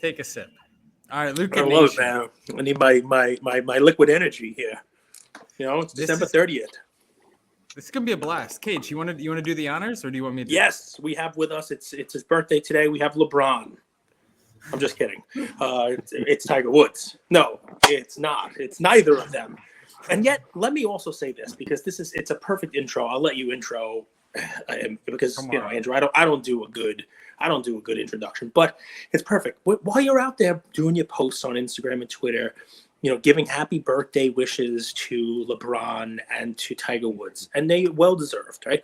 take a sip. All right, I love it, LukaNation. man. I need my liquid energy here. You know, it's December 30th. This is gonna be a blast. Cage, you want to do the honors, or do you want me to? Yes, we have with us. It's his birthday today. We have LeBron. I'm just kidding. It's Tiger Woods. No, it's not. It's neither of them. And yet, let me also say this, because it's a perfect intro. I'll let you intro because Andrew, I don't do a good introduction, but it's perfect. While you're out there doing your posts on Instagram and Twitter, giving happy birthday wishes to LeBron and to Tiger Woods, and they well deserved, right?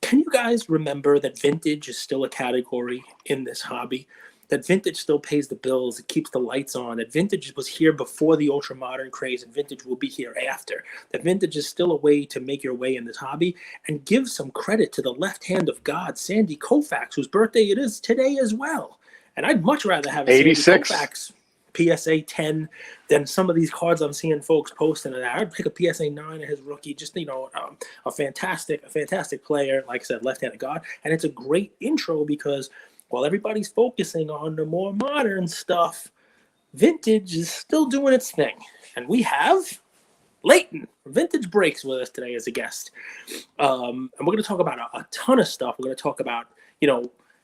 Can you guys remember that vintage is still a category in this hobby? That vintage still pays the bills, it keeps the lights on, that vintage was here before the ultra modern craze, and vintage will be here after. That vintage is still a way to make your way in this hobby, and give some credit to the left hand of God, Sandy Koufax, whose birthday it is today as well. And I'd much rather have a 86 Sandy Koufax PSA 10 than some of these cards I'm seeing folks posting. And I'd pick a PSA 9 of his rookie, just a fantastic player, like I said, left hand of God. And it's a great intro because while everybody's focusing on the more modern stuff, vintage is still doing its thing. And we have Leighton from Vintage Breaks with us today as a guest. And we're going to talk about a ton of stuff. We're going to talk about,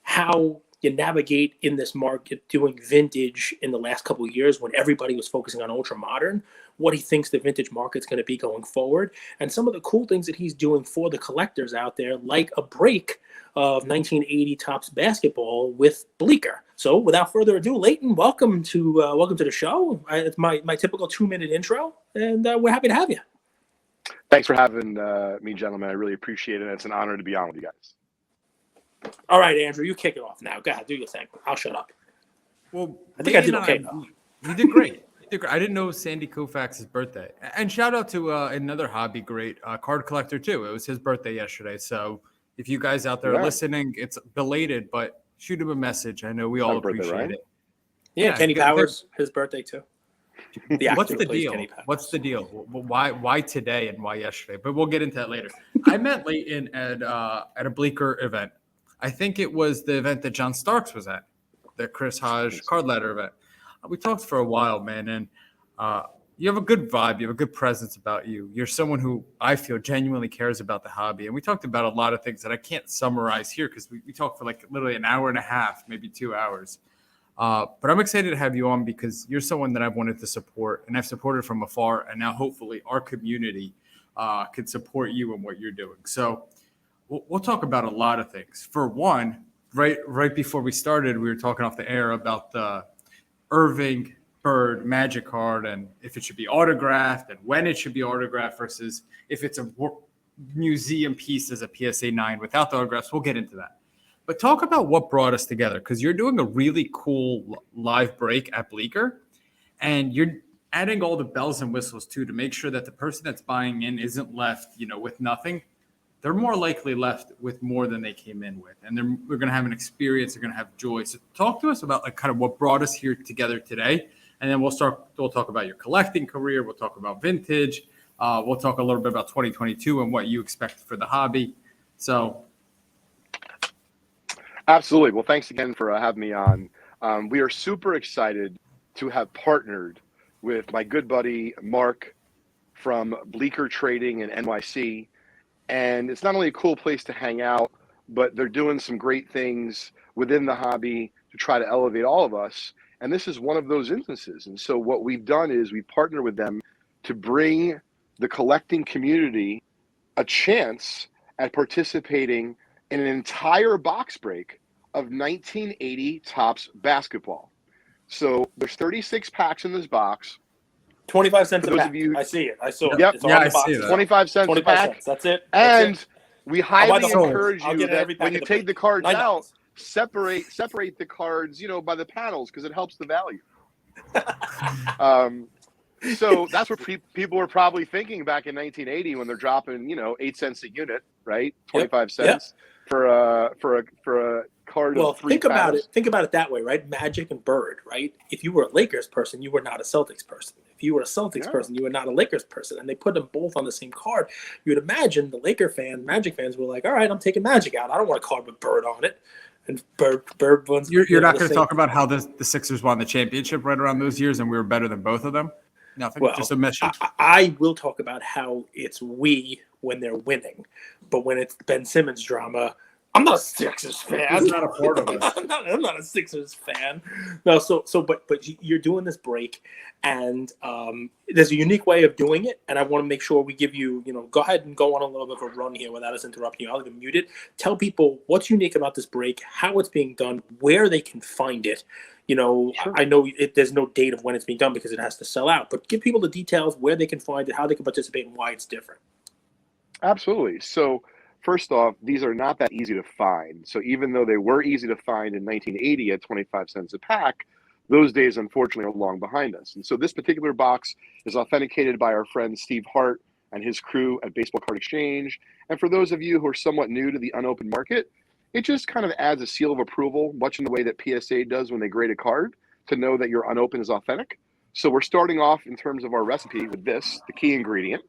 how you navigate in this market doing vintage in the last couple of years when everybody was focusing on ultra modern, what he thinks the vintage market's going to be going forward, and some of the cool things that he's doing for the collectors out there, like a break of 1980 Topps basketball with Bleecker. So without further ado, Leighton, welcome to the show. It's my typical 2-minute intro, and we're happy to have you. Thanks for having me, gentlemen. I really appreciate it. It's an honor to be on with you guys. All right, Andrew, you kick it off now. Go ahead, do your thing. I'll shut up. Well, I think I did okay, though. You did great. I didn't know Sandy Koufax's birthday. And shout out to another hobby great, card collector, too. It was his birthday yesterday. So if you guys out there are listening, it's belated, but shoot him a message. I know we all appreciate it. Yeah, Kenny Powers, his birthday, too. What's the deal? What's the deal? Why today and why yesterday? But we'll get into that later. I met Leighton at a Bleecker event. I think it was the event that John Starks was at, the Chris Hodge card ladder event. We talked for a while, man, and you have a good vibe. You have a good presence about you. You're someone who I feel genuinely cares about the hobby. And we talked about a lot of things that I can't summarize here because we talked for like literally an hour and a half, maybe 2 hours. But I'm excited to have you on because you're someone that I've wanted to support, and I've supported from afar. And now hopefully our community can support you in what you're doing. So we'll talk about a lot of things. For one, right before we started, we were talking off the air about the Irving Bird Magic card and if it should be autographed and when it should be autographed versus if it's a museum piece as a PSA 9 without the autographs. We'll get into that. But talk about what brought us together, because you're doing a really cool live break at Bleecker, and you're adding all the bells and whistles too to make sure that the person that's buying in isn't left, with nothing. They're more likely left with more than they came in with. And we're going to have an experience. They're going to have joy. So talk to us about kind of what brought us here together today. And then we'll talk about your collecting career. We'll talk about vintage. We'll talk a little bit about 2022 and what you expect for the hobby. So. Absolutely. Well, thanks again for having me on. We are super excited to have partnered with my good buddy, Mark, from Bleecker Trading in NYC. And it's not only a cool place to hang out, but they're doing some great things within the hobby to try to elevate all of us. And this is one of those instances. And so what we've done is we partner with them to bring the collecting community a chance at participating in an entire box break of 1980 Topps basketball. So there's 36 packs in this box. 25 cents a pack. I see it. I saw it. Yep. It's on the box. 25 cents 25 a pack. Cents. That's it. And we highly encourage you that when you take the cards out, separate the cards, by the panels, because it helps the value. So that's what people were probably thinking back in 1980 when they're dropping, 8 cents a unit, right? 25 cents for a card of 3 panels. Think about it that way, right? Magic and Bird, right? If you were a Lakers person, you were not a Celtics person. If you were a Celtics person, you were not a Lakers person. And they put them both on the same card. You would imagine the Magic fans were like, all right, I'm taking Magic out. I don't want a card with Bird on it. And Bird ones. You're not going to talk about how the Sixers won the championship right around those years and we were better than both of them? Nothing. Well, just a mission. I will talk about how it's we when they're winning, but when it's Ben Simmons drama, I'm not a Sixers fan. He's not a part of us. I'm not a Sixers fan. No, but you're doing this break, and there's a unique way of doing it, and I want to make sure we give you, go ahead and go on a little bit of a run here without us interrupting you. I'll even mute it. Tell people what's unique about this break, how it's being done, where they can find it. Sure. I know there's no date of when it's being done because it has to sell out, but give people the details, where they can find it, how they can participate, and why it's different. Absolutely. So first off, these are not that easy to find. So even though they were easy to find in 1980 at 25 cents a pack, those days, unfortunately, are long behind us. And so this particular box is authenticated by our friend Steve Hart and his crew at Baseball Card Exchange. And for those of you who are somewhat new to the unopened market, it just kind of adds a seal of approval, much in the way that PSA does when they grade a card, to know that your unopened is authentic. So we're starting off in terms of our recipe with this, the key ingredient.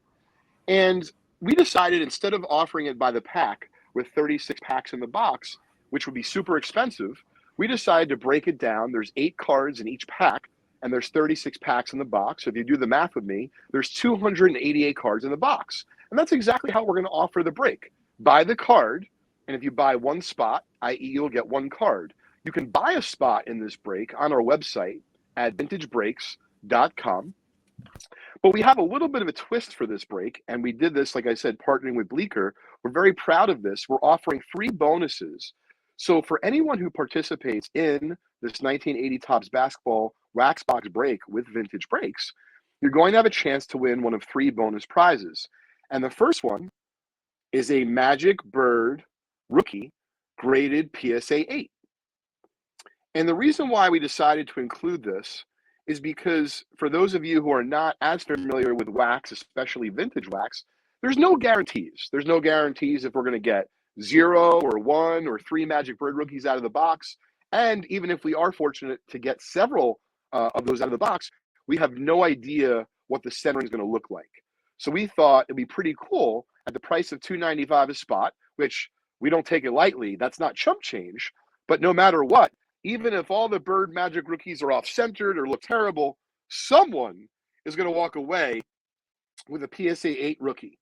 And we decided, instead of offering it by the pack with 36 packs in the box, which would be super expensive, we decided to break it down. There's 8 cards in each pack, and there's 36 packs in the box. So if you do the math with me, there's 288 cards in the box. And that's exactly how we're going to offer the break. Buy the card, and if you buy one spot, i.e. you'll get one card. You can buy a spot in this break on our website at vintagebreaks.com. But we have a little bit of a twist for this break, and we did this, like I said, partnering with Bleecker. We're very proud of this. We're offering 3 bonuses. So for anyone who participates in this 1980 Topps Basketball Wax Box break with Vintage Breaks, you're going to have a chance to win one of 3 bonus prizes. And the first one is a Magic Bird rookie graded PSA 8. And the reason why we decided to include this is because for those of you who are not as familiar with wax, especially vintage wax, there's no guarantees. There's no guarantees if we're going to get 0 or 1 or 3 Magic Bird rookies out of the box. And even if we are fortunate to get several of those out of the box, we have no idea what the centering is going to look like. So we thought it'd be pretty cool at the price of $2.95 a spot, which we don't take it lightly. That's not chump change. But no matter what, even if all the Bird Magic rookies are off-centered or look terrible, someone is going to walk away with a PSA 8 rookie.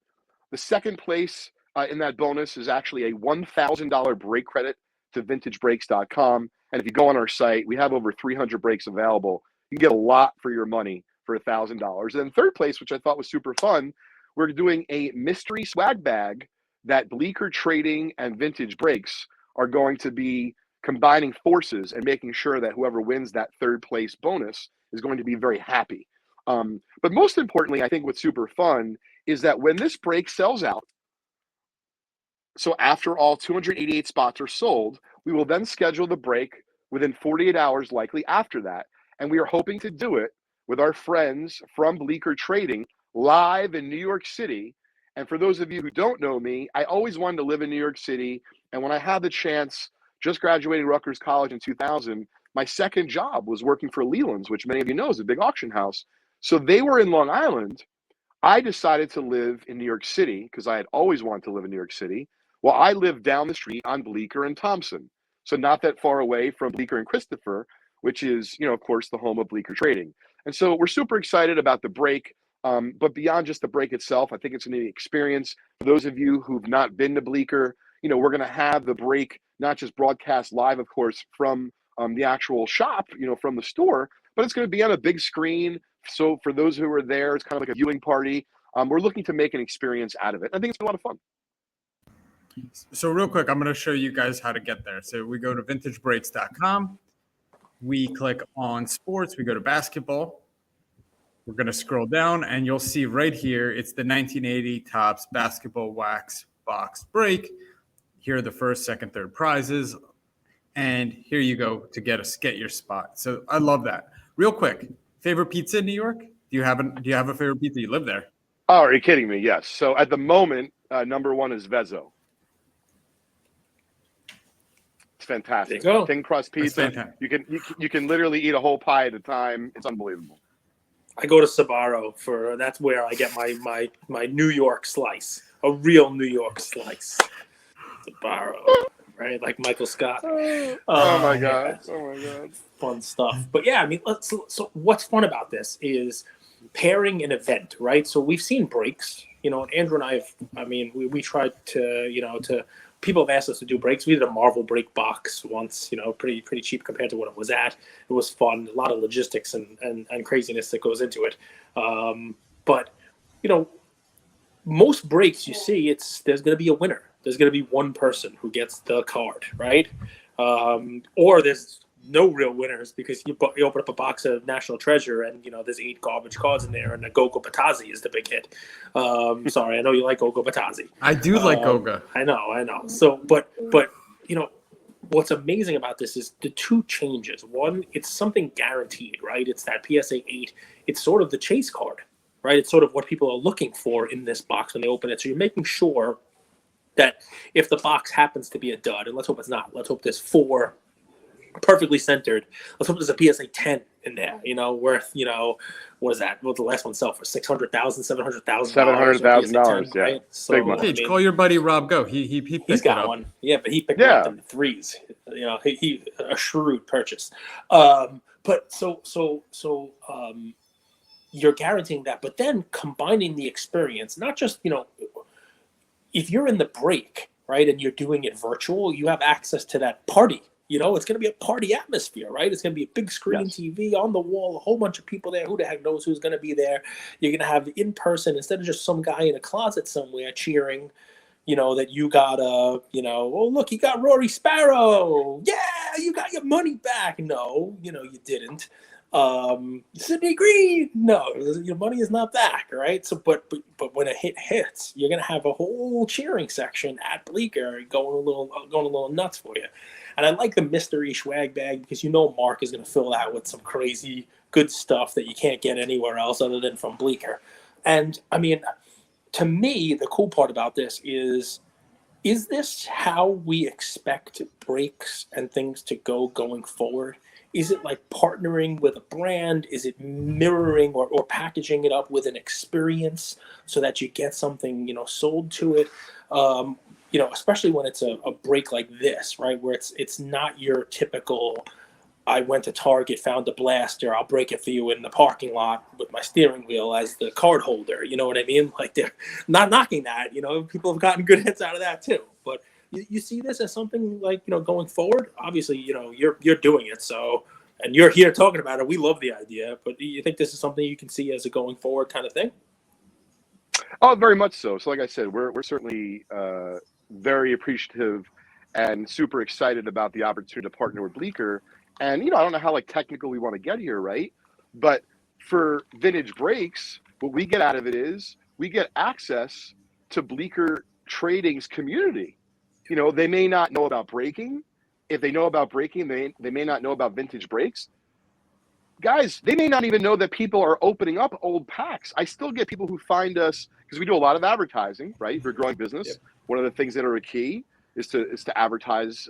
The second place in that bonus is actually a $1,000 break credit to vintagebreaks.com. And if you go on our site, we have over 300 breaks available. You can get a lot for your money for $1,000. And then third place, which I thought was super fun, we're doing a mystery swag bag that Bleecker Trading and Vintage Breaks are going to be combining forces and making sure that whoever wins that third place bonus is going to be very happy. But most importantly, I think what's super fun is that when this break sells out, so after all 288 spots are sold, we will then schedule the break within 48 hours likely after that. And we are hoping to do it with our friends from Bleecker Trading live in New York City. And for those of you who don't know me, I always wanted to live in New York City. And when I had the chance, just graduating Rutgers College in 2000, my second job was working for Leighton's, which many of you know is a big auction house. So they were in Long Island. I decided to live in New York City because I had always wanted to live in New York City. Well, I lived down the street on Bleecker and Thompson. So not that far away from Bleecker and Christopher, which is, of course, the home of Bleecker Trading. And so we're super excited about the break. But beyond just the break itself, I think it's an experience. For those of you who've not been to Bleecker, we're going to have the break not just broadcast live, of course, from the actual shop, from the store, but it's going to be on a big screen. So for those who are there, it's kind of like a viewing party. We're looking to make an experience out of it. I think it's a lot of fun. So real quick, I'm going to show you guys how to get there. So we go to vintagebreaks.com. We click on sports. We go to basketball. We're going to scroll down, and you'll see right here, it's the 1980 Topps Basketball Wax Box Break. Here are the first, second, third prizes. And here you go to get your spot. So I love that. Real quick, favorite pizza in New York? Do you have a favorite pizza? You live there? Oh, are you kidding me? Yes. So at the moment, number one is Vezzo. It's fantastic. There you go. Thin crust pizza. You can literally eat a whole pie at a time. It's unbelievable. I go to Sbarro that's where I get my New York slice, a real New York slice. Sbarro. right? Like Michael Scott. Oh my god! Yeah. Oh my god! Fun stuff. But yeah, I mean, so what's fun about this is pairing an event, right? So we've seen breaks, and Andrew and we tried to people have asked us to do breaks. We did a Marvel break box once, pretty cheap compared to what it was at. It was fun, a lot of logistics and craziness that goes into it. But most breaks you see, there's going to be a winner. There's going to be one person who gets the card, right? Or there's no real winners because you open up a box of National Treasure and there's 8 garbage cards in there and a Gogo Batazzi is the big hit. Sorry, I know you like Gogo Batazzi. I do like Goga. I know. So, but what's amazing about this is the 2 changes. One, it's something guaranteed, right? It's that PSA 8. It's sort of the chase card, right? It's sort of what people are looking for in this box when they open it. So you're making sure that if the box happens to be a dud, and let's hope it's not. Let's hope there's 4 perfectly centered. Let's hope there's a PSA 10 in there, worth, what is that? What the last one sell for? $600,000, $700,000. $700,000, yeah. Right? So, big money. Call your buddy Rob Go. He picked he's got it up. one. Yeah, but he picked it up in the 3s. He a shrewd purchase. But so you're guaranteeing that, but then combining the experience, not just, if you're in the break, right, and you're doing it virtual, you have access to that party. It's going to be a party atmosphere, right? It's going to be a big screen TV on the wall, a whole bunch of people there. Who the heck knows who's going to be there? You're going to have in person instead of just some guy in a closet somewhere cheering, that you got oh, look, you got Rory Sparrow. Yeah, you got your money back. No, you didn't. Sidney Green, no, your money is not back, right? So, but when a hit hits, you're gonna have a whole cheering section at Bleecker going a little nuts for you. And I like the mystery swag bag because Mark is gonna fill that with some crazy good stuff that you can't get anywhere else other than from Bleecker. And I mean, to me, the cool part about this is this how we expect breaks and things to go going forward? Is it like partnering with a brand? Is it mirroring or packaging it up with an experience so that you get something, sold to it? Especially when it's a break like this, right? Where it's not your typical, I went to Target, found a blaster, I'll break it for you in the parking lot with my steering wheel as the card holder. You know what I mean? Like, they're not knocking that. People have gotten good hits out of that too. But you see this as something like, going forward. Obviously, you're doing it. So, and you're here talking about it. We love the idea. But do you think this is something you can see as a going forward kind of thing? Oh, very much so. So like I said, we're certainly very appreciative and super excited about the opportunity to partner with Bleecker. And, I don't know how technical we want to get here, right? But for Vintage Breaks, what we get out of it is we get access to Bleecker Trading's community. They may not know about breaking. If they know about breaking, they may not know about Vintage Breaks. Guys, they may not even know that people are opening up old packs. I still get people who find us because we do a lot of advertising, right? We're a growing business. Yep. One of the things that are a key is to advertise.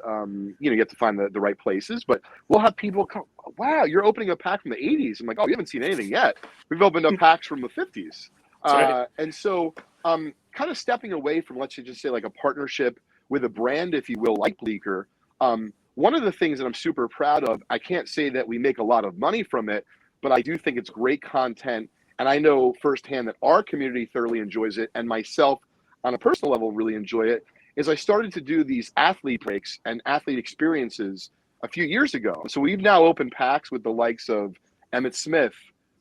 You have to find the right places. But we'll have people come, wow, you're opening a pack from the 80s. I'm like, oh, you haven't seen anything yet. We've opened up packs from the 50s. Right. And so kind of stepping away from, let's just say, like a partnership with a brand, if you will, like Bleecker. One of the things that I'm super proud of, I can't say that we make a lot of money from it, but I do think it's great content. And I know firsthand that our community thoroughly enjoys it, and myself on a personal level really enjoy it, is I started to do these athlete breaks and athlete experiences a few years ago. So we've now opened packs with the likes of Emmitt Smith,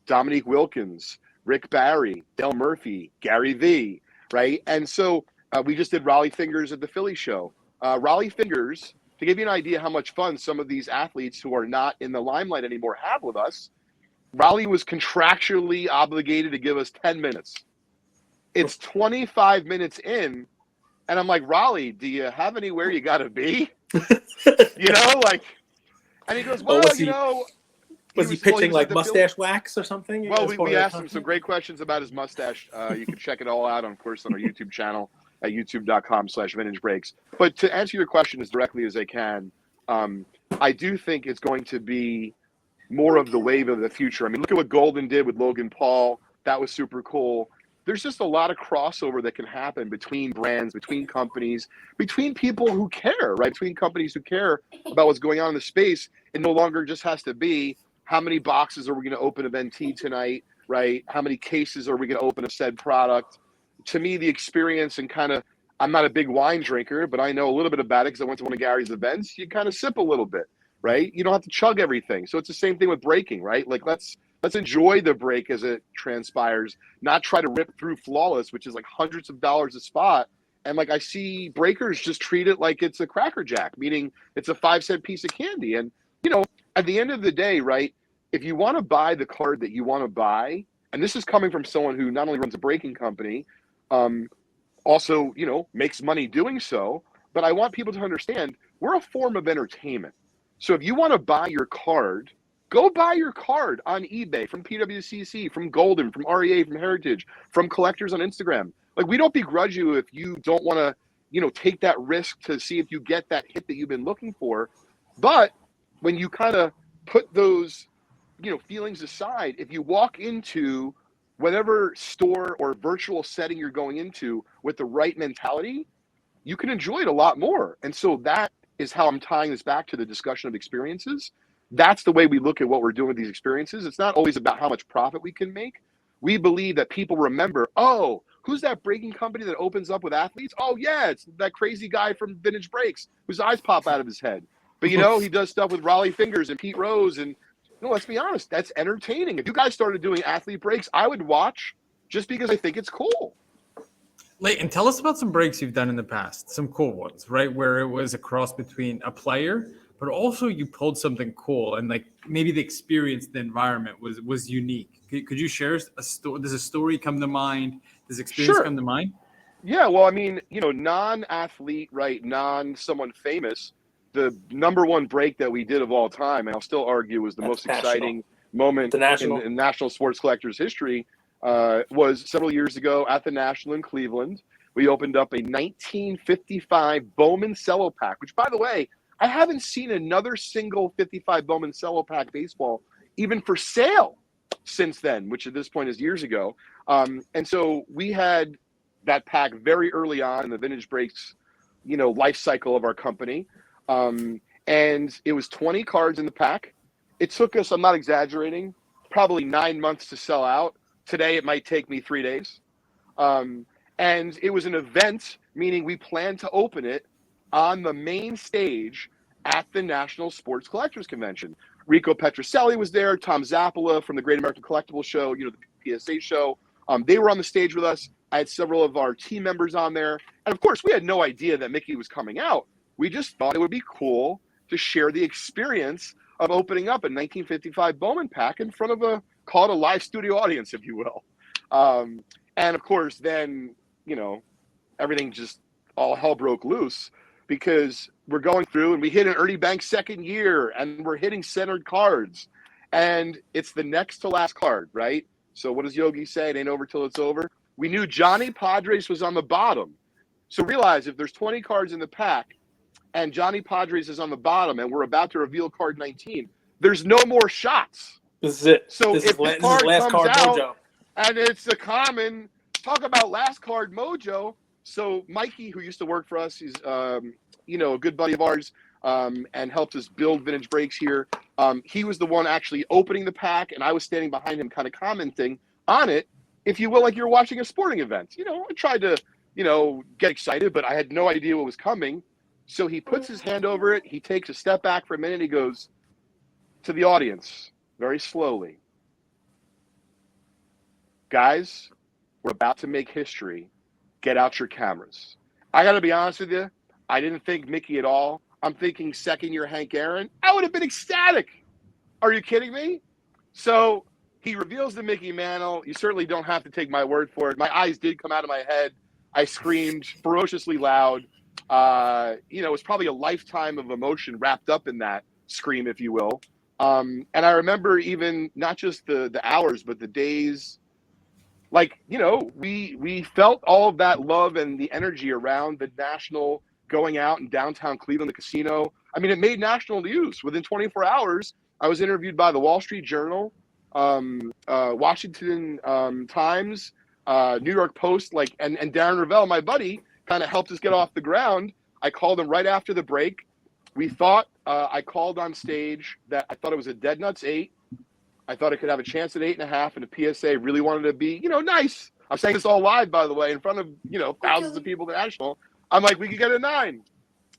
Dominique Wilkins, Rick Barry, Dale Murphy, Gary V, right? And so we just did Raleigh Fingers at the Philly show. Raleigh Fingers, to give you an idea how much fun some of these athletes who are not in the limelight anymore have with us, Raleigh was contractually obligated to give us 10 minutes. It's 25 minutes in, and I'm like, Raleigh, do you have anywhere you got to be? And he goes, well, Was he pitching like mustache wax or something? Well, we asked him some great questions about his mustache. You can check it all out, of course, on our YouTube channel at youtube.com/vintagebreaks. But to answer your question as directly as I can, I do think it's going to be more of the wave of the future. I mean, look at what Golden did with Logan Paul. That was super cool. there's just a lot of crossover that can happen between brands, between companies, between people who care, right? Between companies who care about what's going on in the space. It no longer just has to be how many boxes are we going to open of NT tonight, right? How many cases are we going to open of said product? To me, the experience and kind of, I'm not a big wine drinker, but I know a little bit about it because I went to one of Gary's events. You kind of sip a little bit, right? You don't have to chug everything. So it's the same thing with breaking, right? Like let's enjoy the break as it transpires, not try to rip through Flawless, which is like hundreds of dollars a spot. And like I see breakers just treat it like it's a Cracker Jack, meaning it's a 5-cent piece of candy. And, you know, at the end of the day, right, if you want to buy the card that you want to buy, and this is coming from someone who not only runs a breaking company, also, you know, makes money doing so, but I want people to understand we're a form of entertainment. So if you want to buy your card, go buy your card on eBay, from PWCC, from Golden, from REA, from Heritage, from collectors on Instagram. Like, we don't begrudge you if you don't want to, you know, take that risk to see if you get that hit that you've been looking for. But when you kind of put those, you know, feelings aside, if you walk into whatever store or virtual setting you're going into with the right mentality, you can enjoy it a lot more. And so that is how I'm tying this back to the discussion of experiences. That's the way we look at what we're doing with these experiences. It's not always about how much profit we can make. We believe that people remember, oh, who's that breaking company that opens up with athletes? Oh, yeah, it's that crazy guy from Vintage Breaks whose eyes pop out of his head. But, you know, he does stuff with Raleigh Fingers and Pete Rose. And, you know, let's be honest, that's entertaining. If you guys started doing athlete breaks, I would watch just because I think it's cool. Leighton, tell us about some breaks you've done in the past, some cool ones, right? Where it was a cross between a player, but also you pulled something cool and like maybe the experience, the environment was unique. Could you share a story? Does a story come to mind? Does experience come to mind? Yeah, well, I mean, you know, non-athlete, right, someone famous, the number one break that we did of all time, and I'll still argue was the most exciting moment in National Sports Collectors history, was several years ago at the National in Cleveland. We opened up a 1955 Bowman cello pack, which, by the way, I haven't seen another single 55 Bowman cello pack baseball even for sale since then, which at this point is years ago. And so we had that pack very early on in the Vintage Breaks, you know, life cycle of our company. And it was 20 cards in the pack. It took us, I'm not exaggerating, probably 9 months to sell out. Today, it might take me 3 days. And it was an event, meaning we planned to open it on the main stage at the National Sports Collectors Convention. Rico Petrocelli was there, Tom Zappola from the Great American Collectibles Show, you know, the PSA show. They were on the stage with us. I had several of our team members on there. And of course, we had no idea that Mickey was coming out. We just thought it would be cool to share the experience of opening up a 1955 Bowman pack in front of call it a live studio audience, if you will. And of course, then, you know, everything just all hell broke loose because we're going through and we hit an Ernie Banks second year and we're hitting centered cards and it's the next to last card, right? So what does Yogi say? It ain't over till it's over. We knew Johnny Padres was on the bottom. So realize if there's 20 cards in the pack and Johnny Padres is on the bottom and we're about to reveal card 19, there's no more shots. This is it. So this if is the last card card comes out mojo. and it's a common, talk about last card mojo. So Mikey, who used to work for us, he's you know, a good buddy of ours, and helped us build Vintage Breaks here. He was the one actually opening the pack, and I was standing behind him, kind of commenting on it, if you will, like you're watching a sporting event. You know, I tried to, you know, get excited, but I had no idea what was coming. So he puts his hand over it. He takes a step back for a minute. He goes to the audience very slowly. Guys, we're about to make history. Get out your cameras. I got to be honest with you. I didn't think Mickey at all. I'm thinking second year Hank Aaron. I would have been ecstatic. Are you kidding me? So he reveals the Mickey Mantle. You certainly don't have to take my word for it. My eyes did come out of my head. I screamed ferociously loud. You know, it was probably a lifetime of emotion wrapped up in that scream, if you will. And I remember even not just the hours, but the days. Like, you know, we felt all of that love and the energy around the National going out in downtown Cleveland, the casino. I mean, it made national news. Within 24 hours, I was interviewed by the Wall Street Journal, Washington Times, New York Post, like, and Darren Ravel, my buddy, kind of helped us get off the ground. I called him right after the break. We thought, I called on stage that I thought it was a dead nuts 8. I thought it could have a chance at 8.5, and the PSA really wanted to be, nice. I'm saying this all live, by the way, in front of, thousands of people at the National. I'm like, we could get a 9.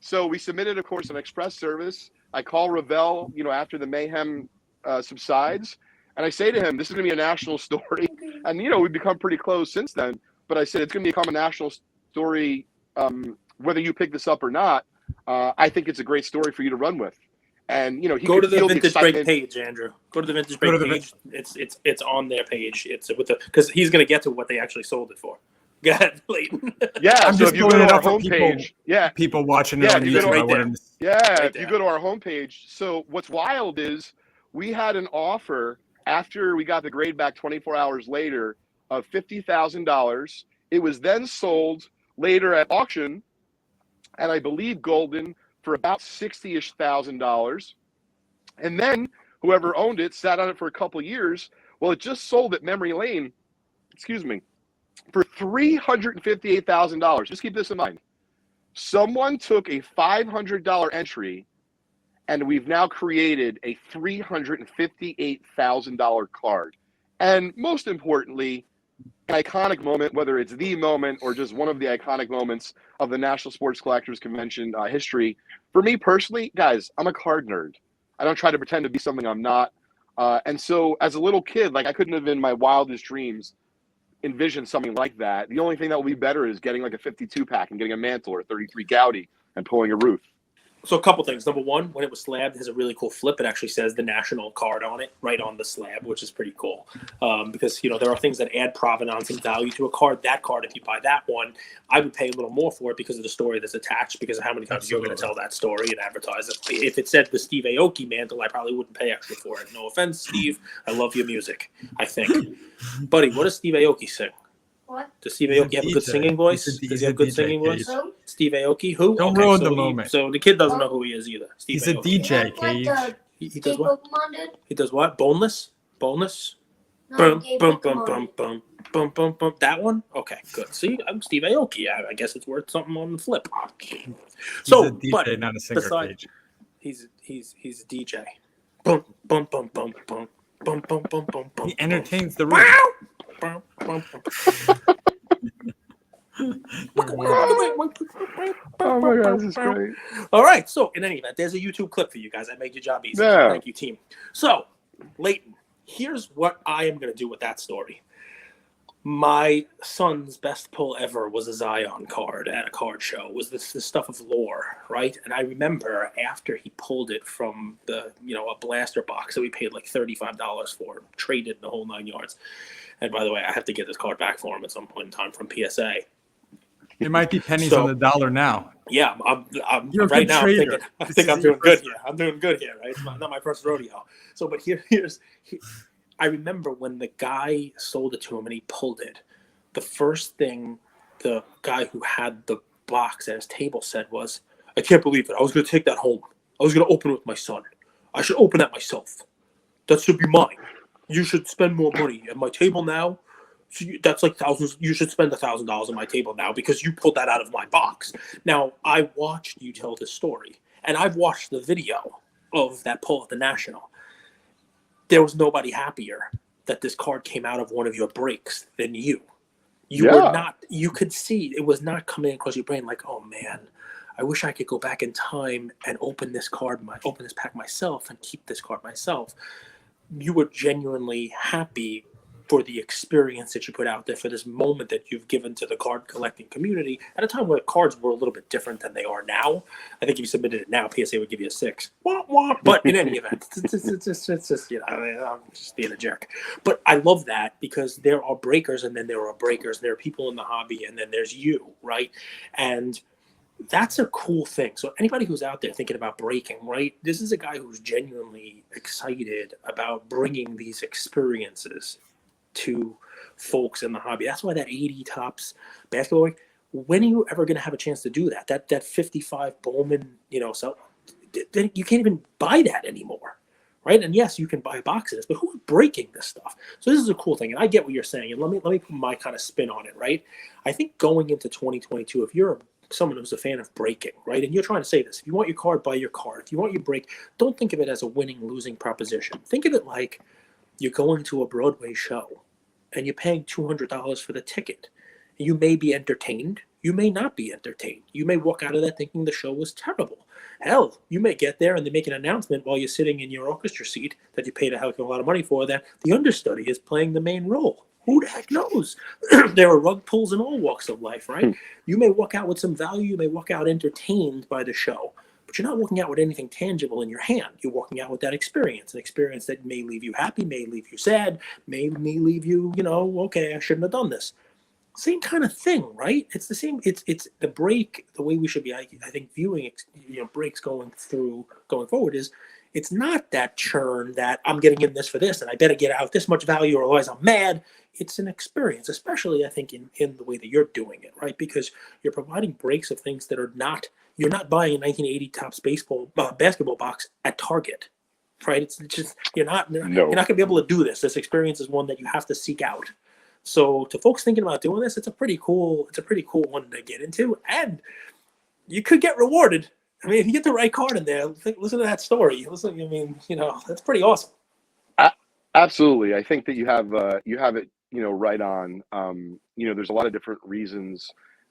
So we submitted, of course, an express service. I call Ravel, after the mayhem subsides, and I say to him, this is going to be a national story. And, we've become pretty close since then. But I said, it's going to become a national story whether you pick this up or not. I think it's a great story for you to run with. And, he go could to the feel Vintage the Break page, Andrew. Go to the Vintage Break page. It's on their page. It's with because he's going to get to what they actually sold it for. Go ahead, Leighton. Yeah, I'm so just if you go to our homepage, homepage, people watching it on YouTube. If you go to our homepage, so what's wild is we had an offer after we got the grade back 24 hours later of $50,000. It was then sold later at auction, and I believe Golden for about $60,000-ish. And then whoever owned it sat on it for a couple of years. Well, it just sold at Memory Lane, for $358,000. Just keep this in mind. Someone took a $500 entry, and we've now created a $358,000 card. And most importantly, an iconic moment, whether it's the moment or just one of the iconic moments of the National Sports Collectors Convention history. For me personally, guys, I'm a card nerd. I don't try to pretend to be something I'm not. And so as a little kid, I couldn't have in my wildest dreams envisioned something like that. The only thing that will be better is getting like a 52 pack and getting a mantle or a 33 Gaudi and pulling a Ruth. So a couple things. Number one, when it was slabbed, it has a really cool flip. It actually says the national card on it, right on the slab, which is pretty cool. Because, there are things that add provenance and value to a card. That card, if you buy that one, I would pay a little more for it because of the story that's attached, because of how many times you're going to tell that story and advertise it. If it said the Steve Aoki mantle, I probably wouldn't pay extra for it. No offense, Steve. I love your music, I think. Buddy, what does Steve Aoki sing? What? Does Steve Aoki have a good singing voice? Does he have a good singing voice? Steve Aoki? Who? Don't ruin the moment. So the kid doesn't know who he is either. Steve He's a Aoki. DJ, Cage. He does what? He does what? Boneless? Boneless? No, Boom, boom, boom, boom, boom, boom, boom, boom. That one? Okay, good. See, I'm Steve Aoki. I guess it's worth something on the flip. So, he's a DJ, not a singer, Cage. He's a DJ. Boom, boom, boom, boom, boom, boom, boom, boom, boom, boom. He entertains the room. Boom, boom, boom. Oh my God, this is great. All right, so in any event, there's a YouTube clip for you guys. I made your job easy. Yeah. Thank you, team. So, Leighton, here's what I am going to do with that story. My son's best pull ever was a Zion card at a card show. It was this stuff of lore, right? And I remember after he pulled it from the, a blaster box that we paid like $35 for, traded the whole 9 yards. And by the way, I have to get this card back for him at some point in time from PSA. It might be pennies on the dollar now. Yeah, I'm You're right now. I think I'm doing good here. I'm doing good here, right? It's not my first rodeo. So, but I remember when the guy sold it to him and he pulled it. The first thing the guy who had the box at his table said was, "I can't believe it. I was going to take that home. I was going to open it with my son. I should open that myself. That should be mine. You should spend more money at my table now. That's like thousands. You should spend $1,000 on my table now because you pulled that out of my box." Now, I watched you tell this story, and I've watched the video of that pull at the National. There was nobody happier that this card came out of one of your breaks than you. You were not. You could see it was not coming across your brain like, "Oh man, I wish I could go back in time and open this pack myself and keep this card myself." You were genuinely happy for the experience that you put out there, for this moment that you've given to the card collecting community at a time where cards were a little bit different than they are now. I think if you submitted it now, PSA would give you a 6. But in any event, it's just I'm just being a jerk. But I love that because there are breakers and then there are breakers. There are people in the hobby and then there's you, right? And that's a cool thing. So anybody who's out there thinking about breaking, right? This is a guy who's genuinely excited about bringing these experiences to folks in the hobby. That's why that 80 tops basketball, when are you ever going to have a chance to do that? That 55 Bowman, so you can't even buy that anymore, right? And yes, you can buy boxes, but who's breaking this stuff? So this is a cool thing, and I get what you're saying. And let me put my kind of spin on it, right? I think going into 2022, if you're someone who's a fan of breaking, right, and you're trying to say this, if you want your card, buy your card. If you want your break, don't think of it as a winning losing proposition. Think of it like you're going to a Broadway show, and you're paying $200 for the ticket. You may be entertained. You may not be entertained. You may walk out of there thinking the show was terrible. Hell, you may get there and they make an announcement while you're sitting in your orchestra seat that you paid a heck of a lot of money for, that the understudy is playing the main role. Who the heck knows? There are rug pulls in all walks of life, right? You may walk out with some value. You may walk out entertained by the show, but you're not walking out with anything tangible in your hand. You're walking out with that experience, an experience that may leave you happy, may leave you sad, may leave you, okay, I shouldn't have done this. Same kind of thing, right? It's the same. It's the break. The way we should be, I think, viewing breaks going forward is, it's not that churn that I'm getting in this for this and I better get out this much value or otherwise I'm mad. It's an experience, especially I think in the way that you're doing it, right? Because you're providing breaks of things that are not. You're not buying a 1980 Topps basketball box at Target, right? It's just you're not going to be able to do this. This experience is one that you have to seek out. So to folks thinking about doing this, it's a pretty cool one to get into, and you could get rewarded. I mean, if you get the right card in there, listen to that story. That's pretty awesome. Absolutely. I think that you have it, right on. There's a lot of different reasons,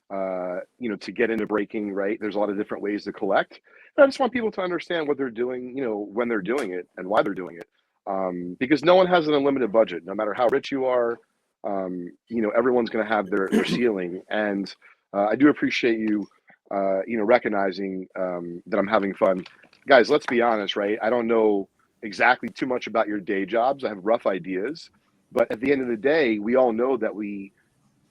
to get into breaking, right? There's a lot of different ways to collect. And I just want people to understand what they're doing, when they're doing it and why they're doing it. Because no one has an unlimited budget, no matter how rich you are. Everyone's going to have their ceiling, and I do appreciate you, recognizing that I'm having fun. Guys, let's be honest, right? I don't know exactly too much about your day jobs. I have rough ideas, but at the end of the day, we all know that we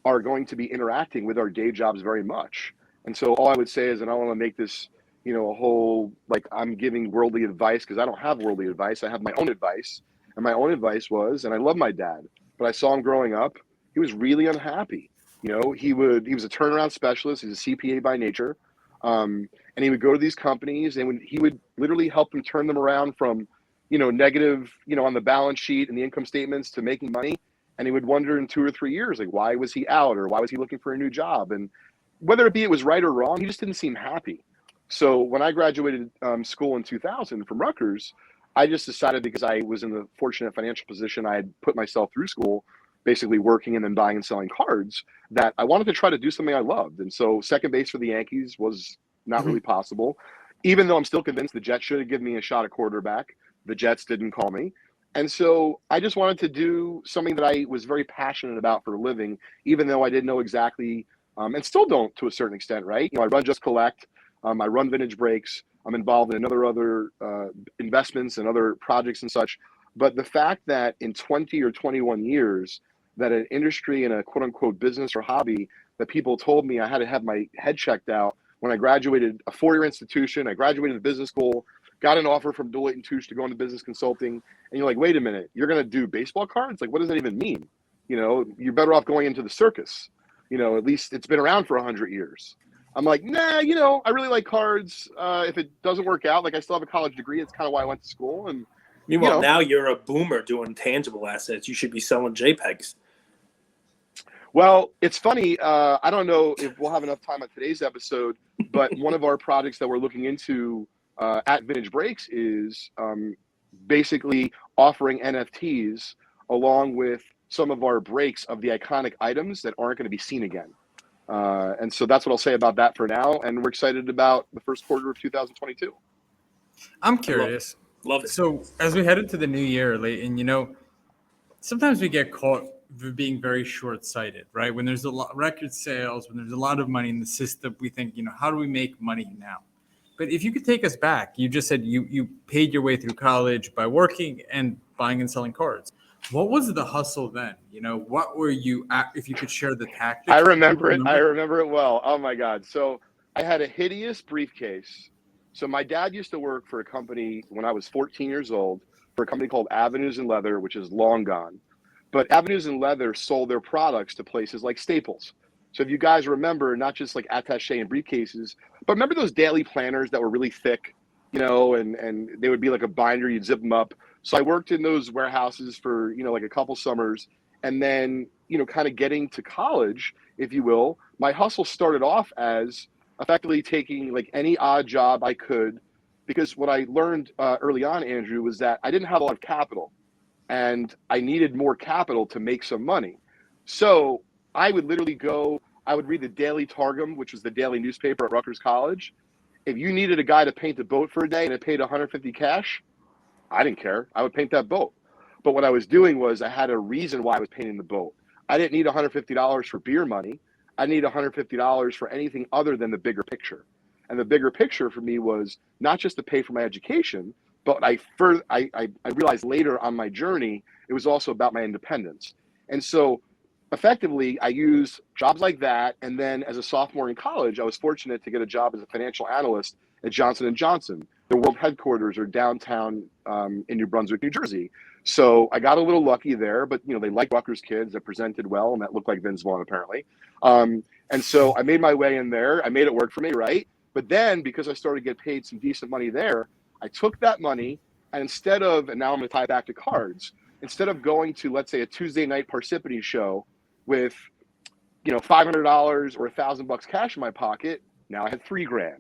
are going to be interacting with our day jobs very much. And so all I would say is, and I don't want to make this, a whole, like I'm giving worldly advice, because I don't have worldly advice. I have my own advice, and my own advice was, and I love my dad, but I saw him growing up. He was really unhappy. He was a turnaround specialist. He's a CPA by nature. And he would go to these companies, and he would literally help them turn them around from, negative, on the balance sheet and the income statements to making money. And he would wonder in 2 or 3 years, like, why was he out, or why was he looking for a new job? And whether it was right or wrong, he just didn't seem happy. So when I graduated school in 2000 from Rutgers, I just decided, because I was in the fortunate financial position, I had put myself through school, basically working and then buying and selling cards, that I wanted to try to do something I loved. And so second base for the Yankees was not really possible, even though I'm still convinced the Jets should have given me a shot at quarterback. The Jets didn't call me. And so I just wanted to do something that I was very passionate about for a living, even though I didn't know exactly, and still don't to a certain extent, right? I run Just Collect. I run Vintage Breaks. I'm involved in other investments and other projects and such. But the fact that in 20 or 21 years, that an industry and a quote unquote business or hobby, that people told me I had to have my head checked out when I graduated a 4-year institution, I graduated a business school, got an offer from Deloitte & Touche to go into business consulting. And you're like, wait a minute, you're going to do baseball cards? Like, what does that even mean? You're better off going into the circus. At least it's been around for 100 years. I'm like, nah, I really like cards. If it doesn't work out, like I still have a college degree. It's kind of why I went to school. And meanwhile, now you're a boomer doing tangible assets. You should be selling JPEGs. Well, it's funny. I don't know if we'll have enough time on today's episode, but one of our projects that we're looking into at Vintage Breaks is basically offering NFTs along with some of our breaks of the iconic items that aren't going to be seen again. And so that's what I'll say about that for now. And we're excited about the first quarter of 2022. I'm curious. Love it. So as we head into the new year, Leighton, sometimes we get caught being very short-sighted, right? When there's a lot record sales, when there's a lot of money in the system, we think, how do we make money now? But if you could take us back, you just said you paid your way through college by working and buying and selling cards. What was the hustle then? What were you at, if you could share the tactics? I remember it. I remember it well. Oh my God. So I had a hideous briefcase. So my dad used to work for a company when I was 14 years old, for a company called Avenues and Leather, which is long gone. But Avenues and Leather sold their products to places like Staples. So if you guys remember, not just like attaché and briefcases, but remember those daily planners that were really thick, and they would be like a binder. You'd zip them up. So I worked in those warehouses for, like a couple summers. And then, kind of getting to college, if you will, my hustle started off as effectively taking like any odd job I could, because what I learned early on, Andrew, was that I didn't have a lot of capital and I needed more capital to make some money. So I would literally I would read the Daily Targum, which was the daily newspaper at Rutgers College. If you needed a guy to paint the boat for a day and it paid 150 cash, I didn't care. I would paint that boat. But what I was doing was I had a reason why I was painting the boat. I didn't need $150 for beer money. I need $150 for anything other than the bigger picture. And the bigger picture for me was not just to pay for my education, but I realized later on my journey, it was also about my independence. And so effectively, I used jobs like that. And then as a sophomore in college, I was fortunate to get a job as a financial analyst at Johnson & Johnson. The world headquarters are downtown in New Brunswick, New Jersey. So I got a little lucky there, but they liked Rutgers kids that presented well, and that looked like Vince Vaughn apparently. And so I made my way in there. I made it work for me, right? But then because I started to get paid some decent money there, I took that money and and now I'm going to tie it back to cards, instead of going to, let's say, a Tuesday night Parsippany show with, $500 or $1,000 cash in my pocket, now I had $3,000.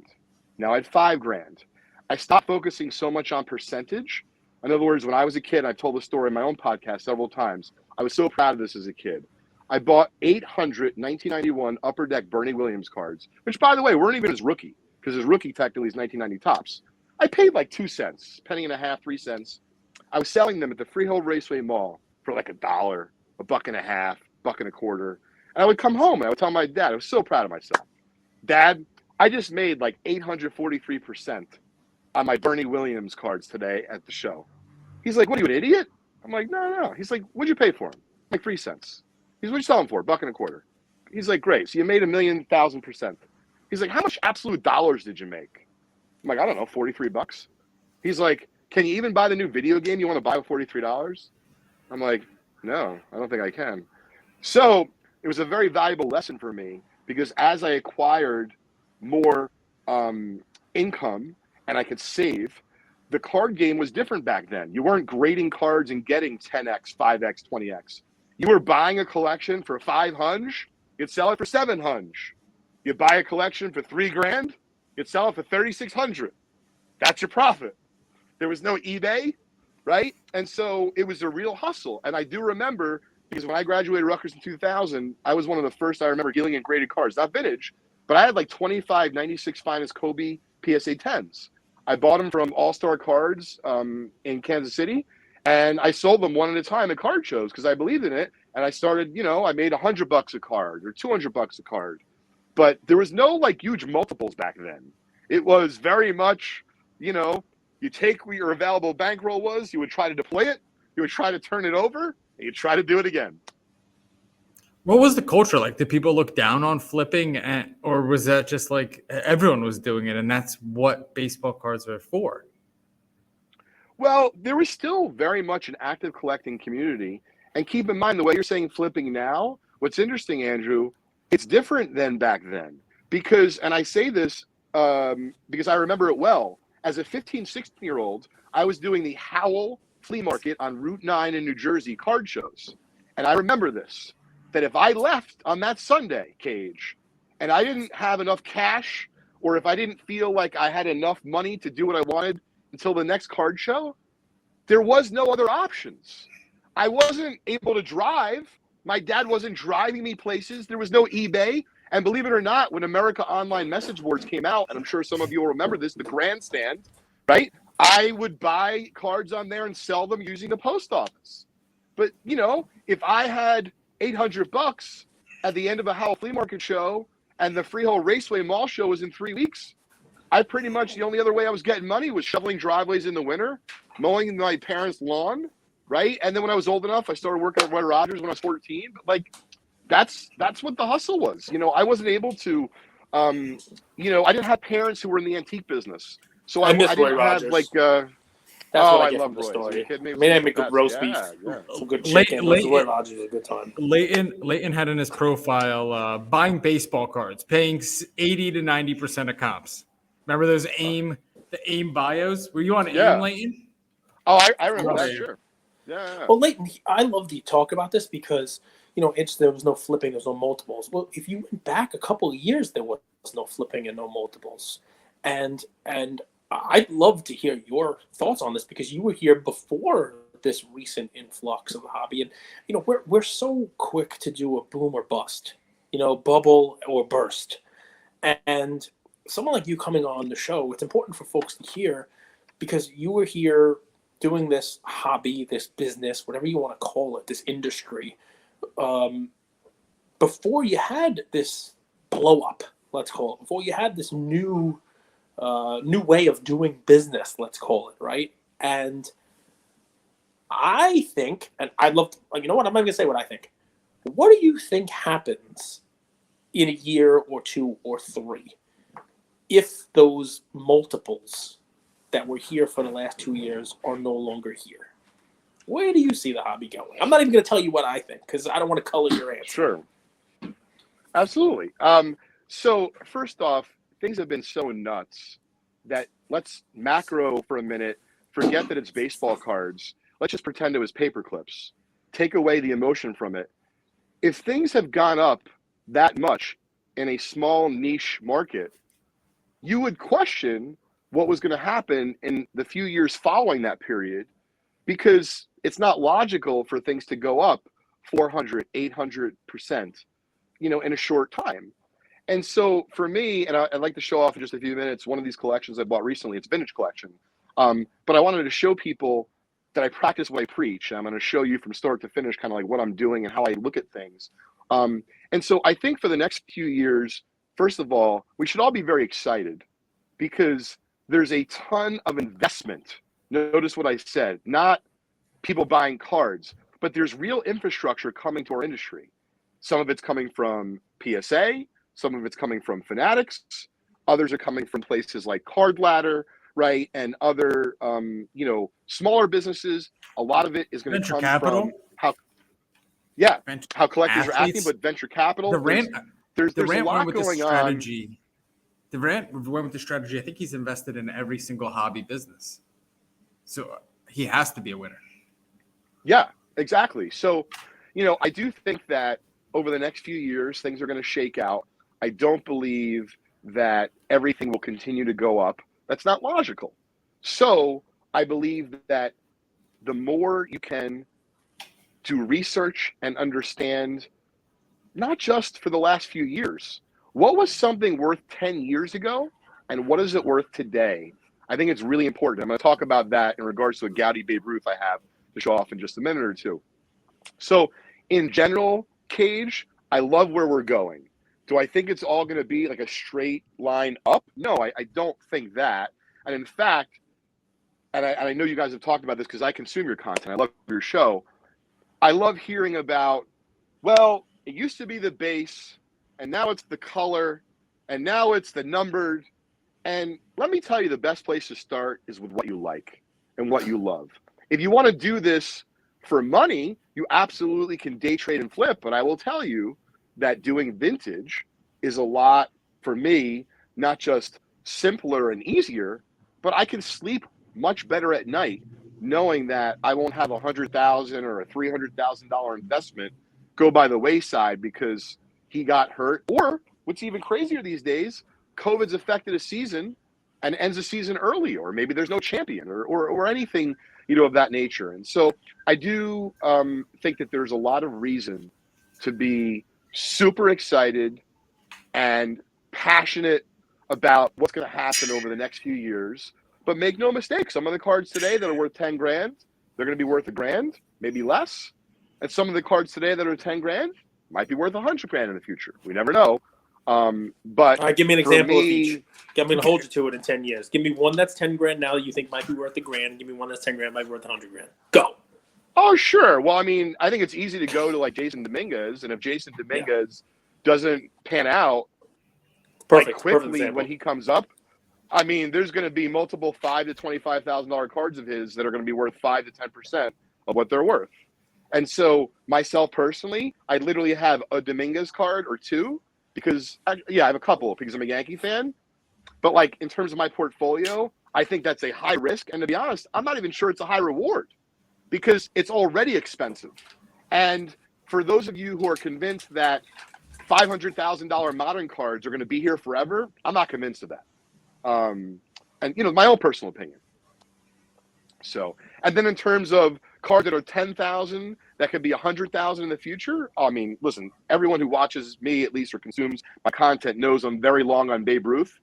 Now I had $5,000. I stopped focusing so much on percentage. In other words, when I was a kid, I've told the story in my own podcast several times. I was so proud of this as a kid. I bought 800 1991 Upper Deck Bernie Williams cards, which, by the way, weren't even his rookie, because his rookie technically is 1990 tops. I paid like 2 cents, penny and a half, 3 cents. I was selling them at the Freehold Raceway Mall for like $1, $1.50, $1.25. And I would come home and I would tell my dad, I was so proud of myself. Dad, I just made like 843% on my Bernie Williams cards today at the show. He's like, what are you, an idiot? I'm like, no. He's like, what'd you pay for them? Like 3 cents. He's, what'd you sell them for? $1.25. He's like, great. So you made 1,000,000%. He's like, how much absolute dollars did you make? I'm like, I don't know, $43. He's like, can you even buy the new video game you want to buy with $43? I'm like, no, I don't think I can. So it was a very valuable lesson for me, because as I acquired more income and I could save, the card game was different back then. You weren't grading cards and getting 10x, 5x, 20x. You were buying a collection for $500, you'd sell it for $700. You buy a collection for $3,000, you'd sell it for $3,600. That's your profit. There was no eBay, right? And so it was a real hustle. And I do remember, because when I graduated Rutgers in 2000, I was one of the first I remember dealing in graded cards, not vintage, but I had like 25 96 Finest Kobe PSA 10s. I bought them from All-Star Cards in Kansas City, and I sold them one at a time at card shows because I believed in it. And I started, I made $100 a card or $200 a card. But there was no like huge multiples back then. It was very much, you take what your available bankroll was, you would try to deploy it, you would try to turn it over, and you'd try to do it again. What was the culture like? Did people look down on flipping, or was that just like everyone was doing it and that's what baseball cards are for? Well, there was still very much an active collecting community. And keep in mind, the way you're saying flipping now, what's interesting, Andrew, it's different than back then. Because, and I say this because I remember it well, as a 15, 16-year-old, I was doing the Howell Flea Market on Route 9 in New Jersey card shows. And I remember this, that if I left on that Sunday, Cage, and I didn't have enough cash, or if I didn't feel like I had enough money to do what I wanted until the next card show, there was no other options. I wasn't able to drive. My dad wasn't driving me places. There was no eBay. And believe it or not, when America Online message boards came out, and I'm sure some of you will remember this, the grandstand, right? I would buy cards on there and sell them using the post office. But, if I had $800 at the end of a Howell Flea Market show and the Freehold Raceway Mall show was in 3 weeks, I pretty much, the only other way I was getting money was shoveling driveways in the winter, mowing my parents' lawn, right? And then when I was old enough, I started working at Roy Rogers when I was 14. But like, that's what the hustle was. I wasn't able to, I didn't have parents who were in the antique business. So I miss didn't Roy Rogers. have like, That's what I get love from the Roy. story. I mean, I make a roast beef, Yeah. some good chicken. Roy Rogers is a good time. Leighton had in his profile buying baseball cards, paying 80 to 90% of comps. Remember those AIM the AIM bios. Were you on Yeah. AIM, Leighton? Oh, I remember that. Right. Sure. Yeah. Well, Leighton, I love that you talk about this because, there was no flipping, there's no multiples. Well, if you went back a couple of years, there was no flipping and no multiples. And I'd love to hear your thoughts on this because you were here before this recent influx of the hobby. And, we're so quick to do a boom or bust, bubble or burst. And someone like you coming on the show, it's important for folks to hear because you were here doing this hobby, this business, whatever you want to call it, this industry, before you had this blow up, let's call it, before you had this new way of doing business, let's call it, right? And I think, and I'd love to, I'm not going to say what I think. What do you think happens in a year or two or three if those multiples that were here for the last 2 years are no longer here? Where do you see the hobby going? I'm not even going to tell you what I think because I don't want to color your answer. Sure. Absolutely. So first off, things have been so nuts that let's macro for a minute, forget that it's baseball cards. Let's just pretend it was paper clips. Take away the emotion from it. If things have gone up that much in a small niche market, you would question what was going to happen in the few years following that period, because it's not logical for things to go up 400, 800%, in a short time. And so for me, and I'd like to show off in just a few minutes, one of these collections I bought recently, it's a vintage collection. But I wanted to show people that I practice what I preach. I'm going to show you from start to finish kind of like what I'm doing and how I look at things. And so I think for the next few years, first of all, we should all be very excited because there's a ton of investment. Notice what I said, not people buying cards, but there's real infrastructure coming to our industry. Some of it's coming from PSA, some of it's coming from Fanatics, others are coming from places like Card Ladder, right? And other, smaller businesses. A lot of it is going to come from how collectors are acting, but venture capital. There's a lot going on. The Rant went with the strategy. I think he's invested in every single hobby business. So he has to be a winner. Yeah, exactly. So, I do think that over the next few years, things are going to shake out. I don't believe that everything will continue to go up. That's not logical. So I believe that the more you can do research and understand, not just for the last few years, what was something worth 10 years ago and what is it worth today? I think it's really important. I'm going to talk about that in regards to a Gaudy Babe Ruth I have to show off in just a minute or two. So in general, Cage, I love where we're going. Do I think it's all going to be like a straight line up? No, I don't think that. And in fact, and I know you guys have talked about this because I consume your content. I love your show. I love hearing about, well, it used to be the base, and now it's the color, and now it's the numbered. And let me tell you, the best place to start is with what you like and what you love. If you want to do this for money, you absolutely can day trade and flip. But I will tell you that doing vintage is a lot, for me, not just simpler and easier, but I can sleep much better at night knowing that I won't have $100,000 or a $300,000 investment go by the wayside because he got hurt. Or what's even crazier these days, COVID's affected a season and ends a season early, or maybe there's no champion or anything, of that nature. And so I do think that there's a lot of reason to be super excited and passionate about what's going to happen over the next few years. But make no mistake, some of the cards today that are worth 10 grand, they're going to be worth $1,000, maybe less. And some of the cards today that are 10 grand might be worth 100 grand in the future. We never know. But all right, give me an example of each. I'm going to hold you to it in 10 years. Give me one that's 10 grand now that you think might be worth $1,000. Give me one that's 10 grand might be worth 100 grand. Go. Oh, sure. Well, I mean, I think it's easy to go to like Jason Dominguez, and if Jason Dominguez doesn't pan out quickly when he comes up, I mean, there's going to be multiple $5,000 to $25,000 cards of his that are going to be worth 5 to 10% of what they're worth. And so myself personally, I literally have a Dominguez card or two because, I have a couple because I'm a Yankee fan. But like in terms of my portfolio, I think that's a high risk. And to be honest, I'm not even sure it's a high reward because it's already expensive. And for those of you who are convinced that $500,000 modern cards are going to be here forever, I'm not convinced of that. And, you know, my own personal opinion. So, and then in terms of cards that are 10,000 that could be 100,000 in the future, I mean, listen, everyone who watches me at least or consumes my content knows I'm very long on Babe Ruth.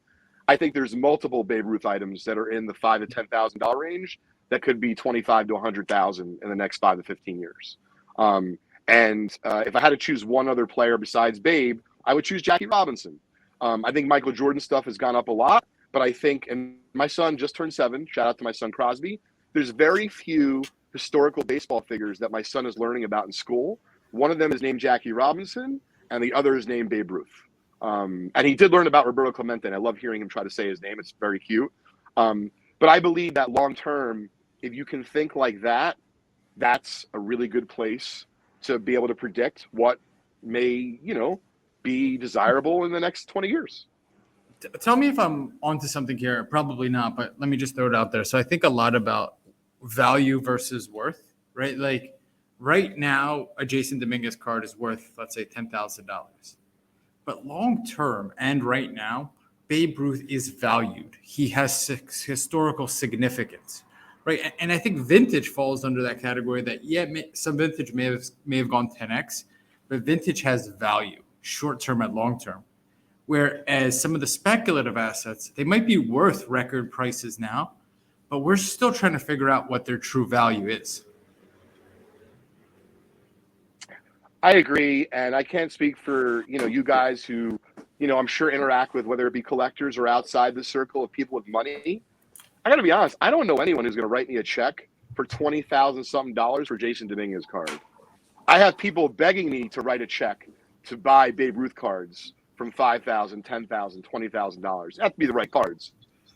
I think there's multiple Babe Ruth items that are in the $5,000 to $10,000 range that could be 25 to 100,000 in the next 5 to 15 years. If I had to choose one other player besides Babe, I would choose Jackie Robinson. I think Michael Jordan stuff has gone up a lot, but I think, and my son just turned 7, shout out to my son Crosby, there's very few historical baseball figures that my son is learning about in school. One of them is named Jackie Robinson, and the other is named Babe Ruth. And he did learn about Roberto Clemente, and I love hearing him try to say his name. It's very cute. But I believe that long term, if you can think like that, that's a really good place to be able to predict what may, you know, be desirable in the next 20 years. Tell me if I'm onto something here. Probably not, but let me just throw it out there. So I think a lot about value versus worth, right? Like right now, a Jason Dominguez card is worth, let's say, $10,000. But long term and right now, Babe Ruth is valued. He has historical significance, right? And I think vintage falls under that category. That some vintage may have gone 10x, but vintage has value, short term and long term. Whereas some of the speculative assets, they might be worth record prices now, but we're still trying to figure out what their true value is. I agree, and I can't speak for, you know, you guys who, you know, I'm sure interact with, whether it be collectors or outside the circle of people with money. I got to be honest, I don't know anyone who's going to write me a check for $20,000 something for Jason Dominguez card. I have people begging me to write a check to buy Babe Ruth cards from $5,000, $10,000, $20,000. They have to be the right cards,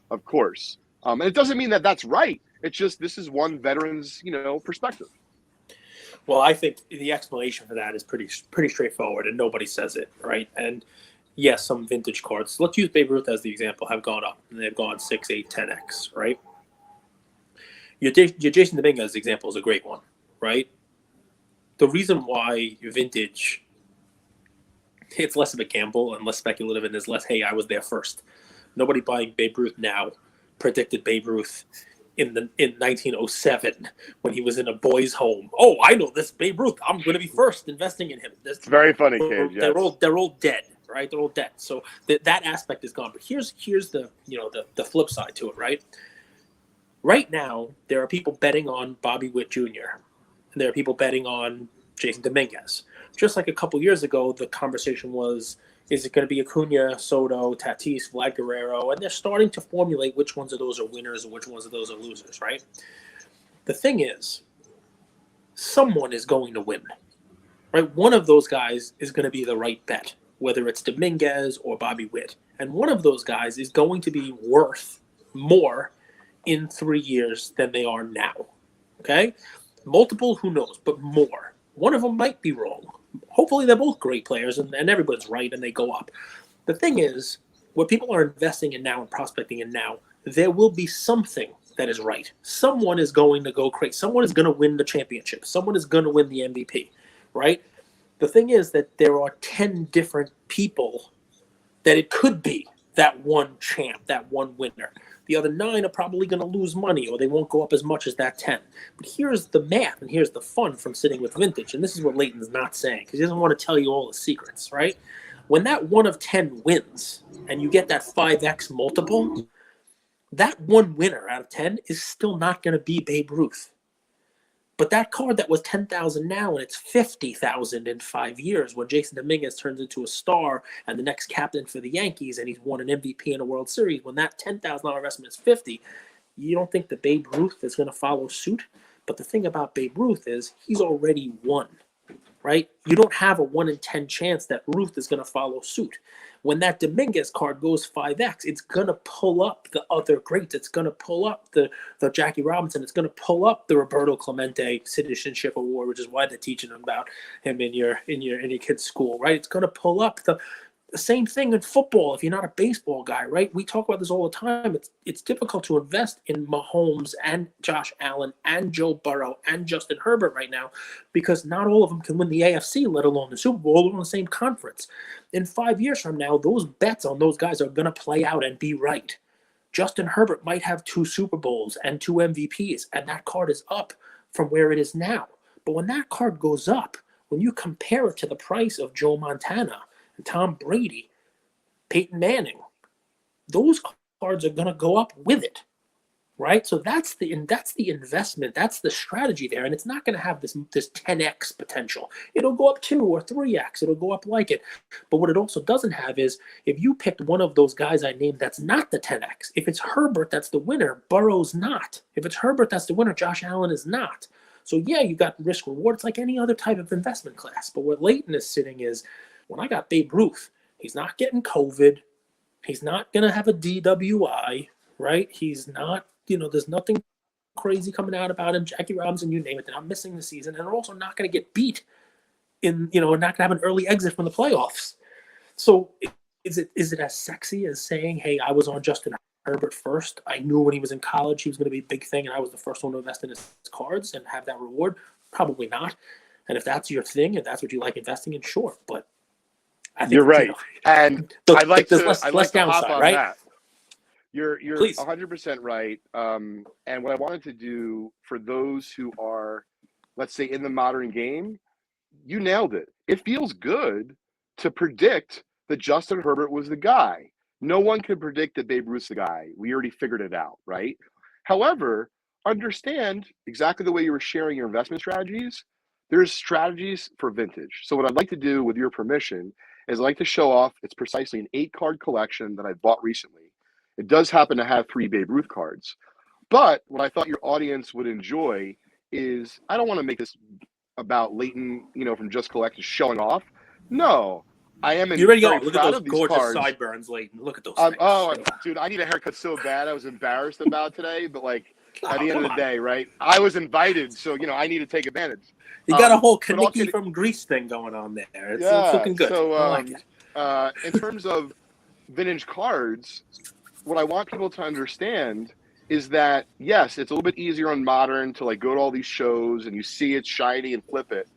of course. And it doesn't mean that that's right. It's just this is one veteran's, you know, perspective. Well, I think the explanation for that is pretty straightforward, and nobody says it, right? And yes, some vintage cards, let's use Babe Ruth as the example, have gone up, and they've gone 6, 8, 10x, right? Your Jason Dominguez example is a great one, right? The reason why vintage, it's less of a gamble and less speculative, and there's less, hey, I was there first. Nobody buying Babe Ruth now predicted Babe Ruth in 1907 when he was in a boy's home. Oh, I know this Babe Ruth. I'm going to be first investing in him. It's very funny, Cage. They're all dead, right? They're all dead. So that aspect is gone. But here's the the flip side to it, right? Right now, there are people betting on Bobby Witt Jr. and there are people betting on Jason Dominguez. Just like a couple years ago, the conversation was, is it going to be Acuna, Soto, Tatis, Vlad Guerrero? And they're starting to formulate which ones of those are winners and which ones of those are losers, right? The thing is, someone is going to win, right? One of those guys is going to be the right bet, whether it's Dominguez or Bobby Witt. And one of those guys is going to be worth more in 3 years than they are now, okay? Multiple, who knows, but more. One of them might be wrong. Hopefully they're both great players and everybody's right and they go up. The thing is, what people are investing in now and prospecting in now, there will be something that is right. Someone is going to go crazy. Someone is going to win the championship. Someone is going to win the MVP, right? The thing is that there are 10 different people that it could be that one champ, that one winner. The other 9 are probably going to lose money or they won't go up as much as that 10. But here's the math and here's the fun from sitting with vintage. And this is what Leighton's not saying because he doesn't want to tell you all the secrets, right? When that 1 of 10 wins and you get that 5x multiple, that one winner out of 10 is still not going to be Babe Ruth. But that card that was 10,000 now and it's 50,000 in 5 years when Jason Dominguez turns into a star and the next captain for the Yankees and he's won an MVP in a World Series, when that $10,000 investment is 50, you don't think that Babe Ruth is going to follow suit? But the thing about Babe Ruth is he's already won, right? You don't have a 1 in 10 chance that Ruth is going to follow suit. When that Dominguez card goes 5x, it's going to pull up the other greats. It's going to pull up the Jackie Robinson. It's going to pull up the Roberto Clemente Citizenship Award, which is why they're teaching about him in your kid's school, right? It's going to pull up The same thing in football. If you're not a baseball guy, right? We talk about this all the time. It's difficult to invest in Mahomes and Josh Allen and Joe Burrow and Justin Herbert right now because not all of them can win the AFC, let alone the Super Bowl, in the same conference. In 5 years from now, those bets on those guys are going to play out and be right. Justin Herbert might have 2 Super Bowls and 2 MVPs, and that card is up from where it is now. But when that card goes up, when you compare it to the price of Joe Montana, Tom Brady, Peyton Manning, those cards are going to go up with it, right? So that's the investment, that's the strategy there, and it's not going to have this 10x potential. It'll go up 2 or 3x. It'll go up like it. But what it also doesn't have is if you picked one of those guys I named, that's not the 10x. If it's Herbert, that's the winner. Burrow's not. If it's Herbert, that's the winner. Josh Allen is not. So yeah, you got risk reward. It's like any other type of investment class. But where Leighton is sitting is, when I got Babe Ruth, he's not getting COVID. He's not going to have a DWI, right? He's not, there's nothing crazy coming out about him. Jackie Robinson, you name it. They're not missing the season. And they're also not going to get beat not going to have an early exit from the playoffs. So is it as sexy as saying, hey, I was on Justin Herbert first. I knew when he was in college he was going to be a big thing, and I was the first one to invest in his cards and have that reward? Probably not. And if that's your thing and that's what you like investing in, sure. But I think you're right, and I'd like to hop on right? that. You're Please. 100% right. And what I wanted to do for those who are, let's say, in the modern game, you nailed it. It feels good to predict that Justin Herbert was the guy. No one can predict that Babe Ruth's the guy. We already figured it out, right? However, understand exactly the way you were sharing your investment strategies. There's strategies for vintage. So what I'd like to do, with your permission, is I'd like to show off, it's precisely an 8-card collection that I bought recently. It does happen to have 3 Babe Ruth cards. But what I thought your audience would enjoy is, I don't want to make this about Leighton, from Just Collect is showing off. No, I am you ready to very go? Look proud at those of these gorgeous cards. sideburns, Leighton. Look at those things. Dude, I need a haircut so bad. I was embarrassed about today, but at the end of the day, right? I was invited, so I need to take advantage. You got a whole Kaneki from Greece thing going on there. It's looking good. So, I like it. In terms of vintage cards, what I want people to understand is that, yes, it's a little bit easier on modern to go to all these shows and you see it shiny and flip it.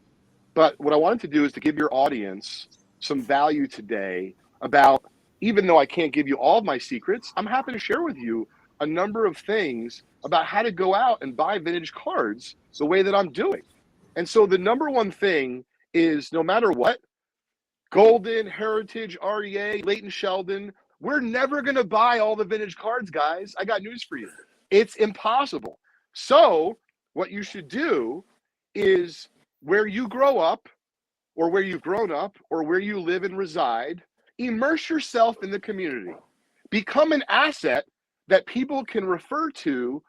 But what I wanted to do is to give your audience some value today about, even though I can't give you all of my secrets, I'm happy to share with you a number of things about how to go out and buy vintage cards the way that I'm doing. And so the number one thing is, no matter what, Golden, Heritage, REA, Leighton Sheldon, we're never going to buy all the vintage cards, guys. I got news for you. It's impossible. So what you should do is, where you grow up, or where you've grown up, or where you live and reside, immerse yourself in the community. Become an asset that people can refer to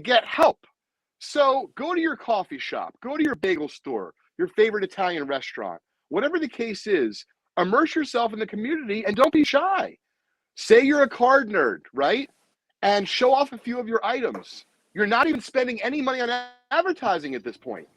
get help. So go to your coffee shop, go to your bagel store, your favorite Italian restaurant, whatever the case is, immerse yourself in the community and don't be shy. Say you're a card nerd, right? And show off a few of your items. You're not even spending any money on advertising at this point.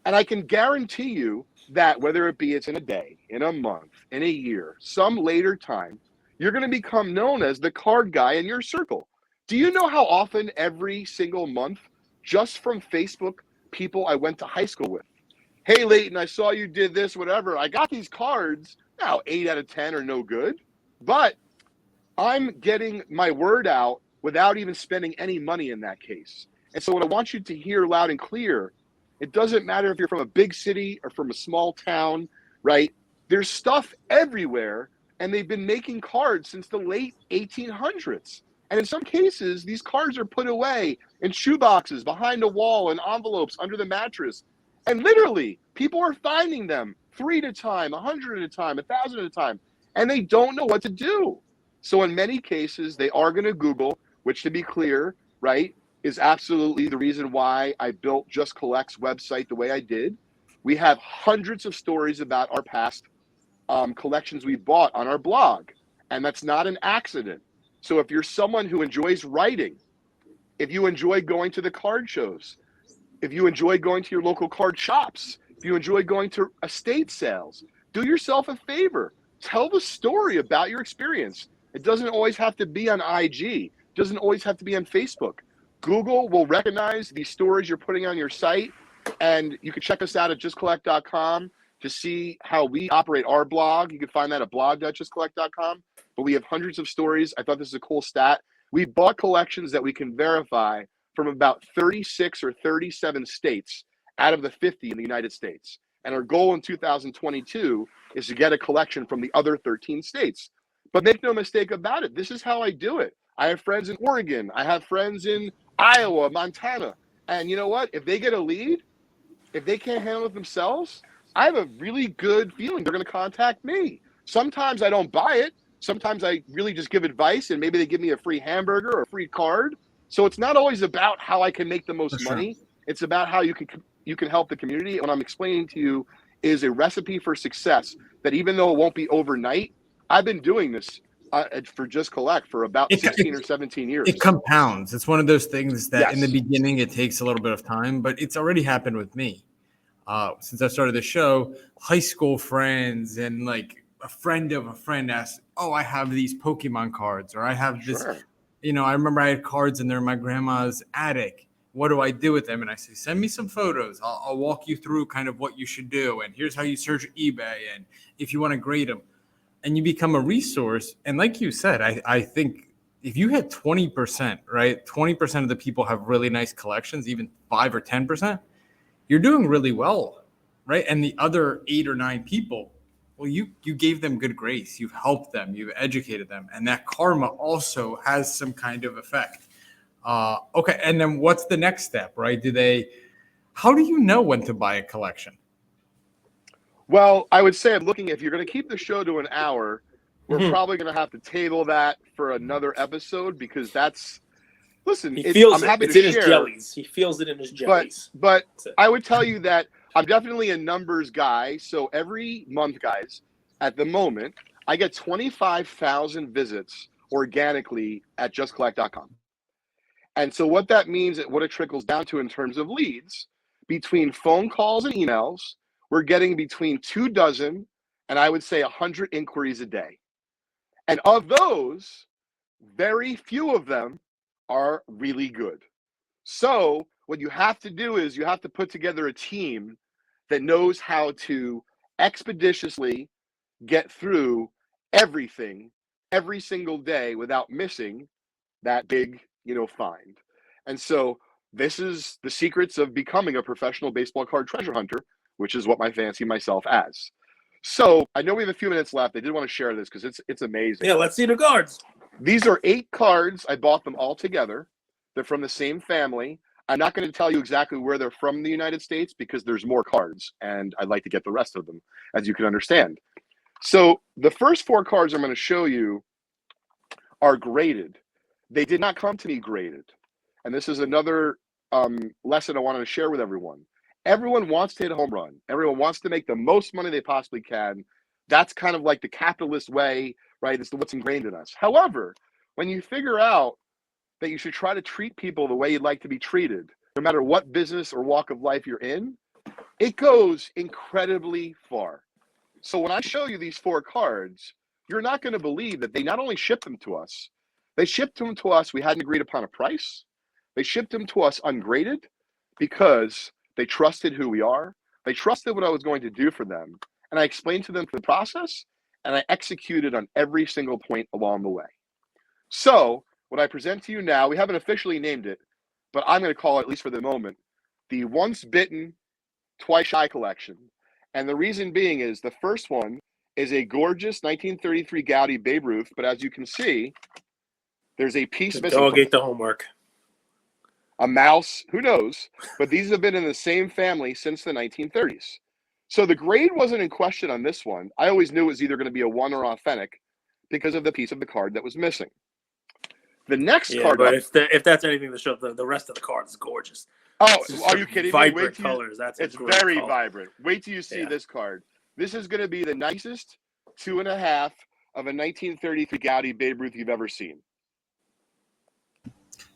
And I can guarantee you that whether it be it's in a day, in a month, in a year, some later time, you're going to become known as the card guy in your circle. Do you know how often every single month, just from Facebook, people I went to high school with, hey, Leighton, I saw you did this, whatever. I got these cards. Now, 8 out of 10 are no good. But I'm getting my word out without even spending any money in that case. And so what I want you to hear loud and clear, it doesn't matter if you're from a big city or from a small town, right? There's stuff everywhere, and they've been making cards since the late 1800s. And in some cases, these cards are put away in shoeboxes, behind a wall, in envelopes, under the mattress. And literally, people are finding them 3 at a time, 100 at a time, 1,000 at a time, and they don't know what to do. So in many cases, they are going to Google, which, to be clear, right, is absolutely the reason why I built Just Collect's website the way I did. We have hundreds of stories about our past collections we bought on our blog, and that's not an accident. So if you're someone who enjoys writing, if you enjoy going to the card shows, if you enjoy going to your local card shops, if you enjoy going to estate sales, do yourself a favor. tell the story about your experience. It doesn't always have to be on IG. It doesn't always have to be on Facebook. Google will recognize these stories you're putting on your site, and you can check us out at justcollect.com to see how we operate our blog. You can find that at blog.justcollect.com, but we have hundreds of stories. I thought this is a cool stat. We bought collections that we can verify from about 36 or 37 states out of the 50 in the United States. And our goal in 2022 is to get a collection from the other 13 states. But make no mistake about it, this is how I do it. I have friends in Oregon. I have friends in Iowa, Montana. And you know what? If they get a lead, if they can't handle it themselves, I have a really good feeling they're going to contact me. Sometimes I don't buy it. Sometimes I really just give advice, and maybe they give me a free hamburger or a free card. So it's not always about how I can make the most money. It's about how you can help the community. And what I'm explaining to you is a recipe for success that even though it won't be overnight, I've been doing this for Just Collect for about 16 or 17 years. It compounds. It's one of those things that in the beginning it takes a little bit of time, but it's already happened with me. Since I started the show, high school friends and like a friend of a friend asked, "Oh, I have these Pokemon cards," or "I have this." You know, I remember I had cards in there in my grandma's attic. What do I do with them? And I say, send me some photos. I'll walk you through kind of what you should do. And here's how you search eBay. And if you want to grade them, and you become a resource. And like you said, I think if you hit 20%, right? 20% of the people have really nice collections, even 5 or 10%, you're doing really well, right? And the other 8 or 9 people, well, you gave them good grace. You've helped them. You've educated them. And that karma also has some kind of effect. Okay. And then what's the next step, right? How do you know when to buy a collection? Well, I would say I'm looking, if you're going to keep the show to an hour, we're probably going to have to table that for another episode because listen, I'm happy to share. It's in his jellies. He feels it in his jellies. But I would tell you that I'm definitely a numbers guy. So every month, guys, at the moment, I get 25,000 visits organically at justcollect.com. And so what that means, what it trickles down to in terms of leads, between phone calls and emails, we're getting between 24 and I would say 100 inquiries a day. And of those, very few of them are really good. So what you have to do is you have to put together a team that knows how to expeditiously get through everything every single day without missing that big, find. And so this is the secrets of becoming a professional baseball card treasure hunter, which is what I fancy myself as. So I know we have a few minutes left. I did want to share this because it's amazing. Yeah, let's see the cards. These are 8 cards. I bought them all together. They're from the same family. I'm not going to tell you exactly where they're from in the United States because there's more cards, and I'd like to get the rest of them, as you can understand. So the first 4 cards I'm going to show you are graded. They did not come to me graded. And this is another lesson I wanted to share with everyone. Everyone wants to hit a home run. Everyone wants to make the most money they possibly can. That's kind of like the capitalist way, right? It's what's ingrained in us. However, when you figure out that you should try to treat people the way you'd like to be treated, no matter what business or walk of life you're in, it goes incredibly far. So when I show you these 4 cards, you're not going to believe that they not only shipped them to us, they shipped them to us. We hadn't agreed upon a price. They shipped them to us ungraded because they trusted who we are. They trusted what I was going to do for them. And I explained to them the process, and I executed on every single point along the way. So what I present to you now, we haven't officially named it, but I'm going to call it, at least for the moment, the Once Bitten, Twice Shy collection. And the reason being is the first one is a gorgeous 1933 Gaudy Babe Ruth, but as you can see, there's a piece missing. Dog ate the homework. A mouse, who knows? But these have been in the same family since the 1930s. So the grade wasn't in question on this one. I always knew it was either going to be a 1 or authentic because of the piece of the card that was missing. The next card. But if that's anything to show, the rest of the card is gorgeous. Oh, are you kidding me? Vibrant colors. It's very vibrant. Wait till you see this card. This is going to be the nicest 2.5 of a 1933 Gaudy Babe Ruth you've ever seen.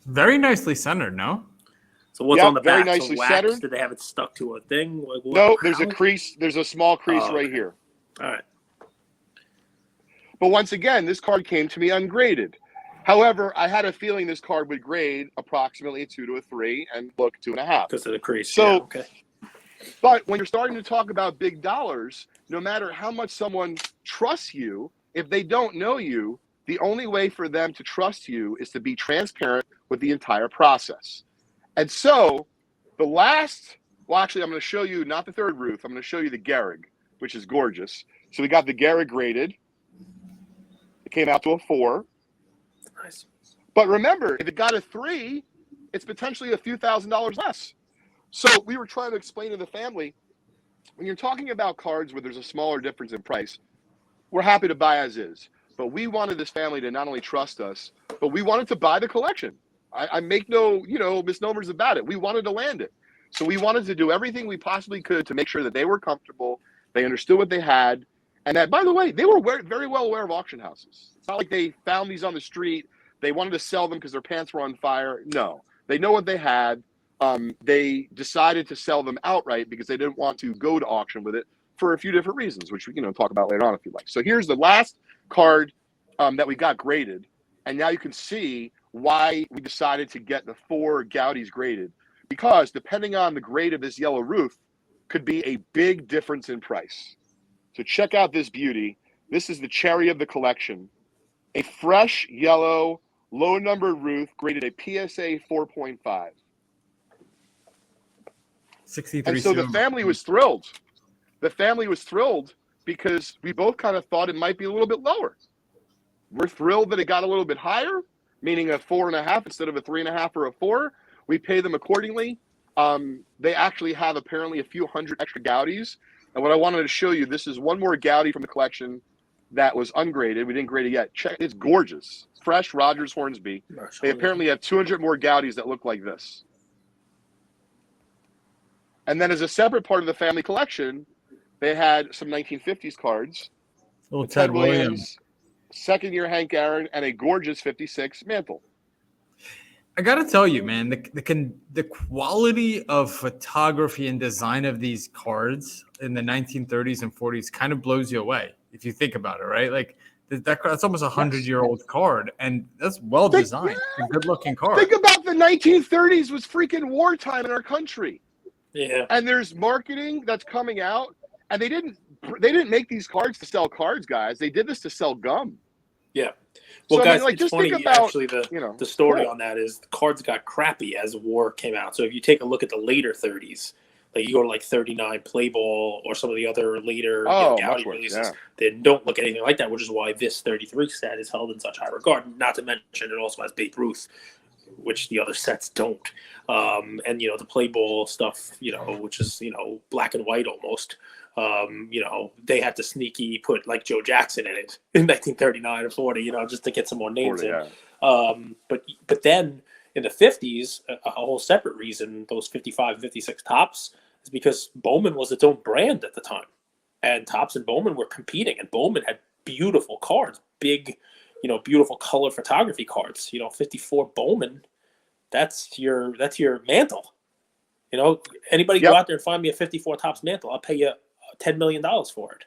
Very nicely centered, no? So what's on the back? Very nicely wax? centered. Did they have it stuck to a thing? No, there's a crease. There's a small crease right here. All right. But once again, this card came to me ungraded. However, I had a feeling this card would grade approximately a 2 to a 3 and look 2.5. Because of the crease. So, yeah, okay. But when you're starting to talk about big dollars, no matter how much someone trusts you, if they don't know you, the only way for them to trust you is to be transparent with the entire process. And so the last, well, actually, I'm going to show you not the third Ruth. I'm going to show you the Gehrig, which is gorgeous. So we got the Gehrig graded. It came out to a 4. Nice. But remember, if it got a 3, it's potentially a few $1,000s less. So we were trying to explain to the family, when you're talking about cards where there's a smaller difference in price, we're happy to buy as is. But we wanted this family to not only trust us, but we wanted to buy the collection. I make no, misnomers about it. We wanted to land it. So we wanted to do everything we possibly could to make sure that they were comfortable, they understood what they had, and that, by the way, they were very well aware of auction houses. It's not like they found these on the street, they wanted to sell them because their pants were on fire. No, they know what they had. They decided to sell them outright because they didn't want to go to auction with it for a few different reasons, which we can talk about later on if you like. So here's the last card that we got graded, and now you can see why we decided to get the 4 Gaudis graded, because depending on the grade of this yellow Ruth could be a big difference in price. So check out this beauty. This is the cherry of the collection, a fresh yellow low numbered Ruth graded a PSA 4.5. 63. And so the family was thrilled. The family was thrilled because we both kind of thought it might be a little bit lower. We're thrilled that it got a little bit higher, meaning a 4.5 instead of a 3.5 or a 4. We pay them accordingly. They actually have apparently a few hundred extra Gaudis. And what I wanted to show you, this is one more Gaudi from the collection that was ungraded. We didn't grade it yet. Check, it's gorgeous. Fresh Rogers Hornsby. They apparently have 200 more Gaudis that look like this. And then as a separate part of the family collection, they had some 1950s cards. Little Ted Williams, second-year Hank Aaron, and a gorgeous 56 mantle. I gotta tell you, man, the quality of photography and design of these cards in the 1930s and 40s kind of blows you away if you think about it, right? Like that's almost a 100-year-old card, and that's well designed, a good-looking card. Think about the 1930s was freaking wartime in our country. Yeah. And there's marketing that's coming out, and they didn't make these cards to sell cards, guys. They did this to sell gum. Yeah. Well, so, guys, I mean, like, it's just funny. think about, actually, the story on that is the cards got crappy as war came out. So if you take a look at the later 30s, like you go to like 39 Playball or some of the other later Gaudi releases, they don't look anything like that, which is why this 33 set is held in such high regard. Not to mention it also has Babe Ruth, which the other sets don't. And, the Playball stuff, which is, black and white almost. They had to sneaky put like Joe Jackson in it in 1939 or 40, just to get some more names 40, in. But then in the 50s, a whole separate reason, those 55 and 56 tops is because Bowman was its own brand at the time. And Topps and Bowman were competing, and Bowman had beautiful cards, big, beautiful color photography cards. 54 Bowman, that's your mantle. Anybody go out there and find me a 54 Topps mantle, I'll pay you $10 million for it.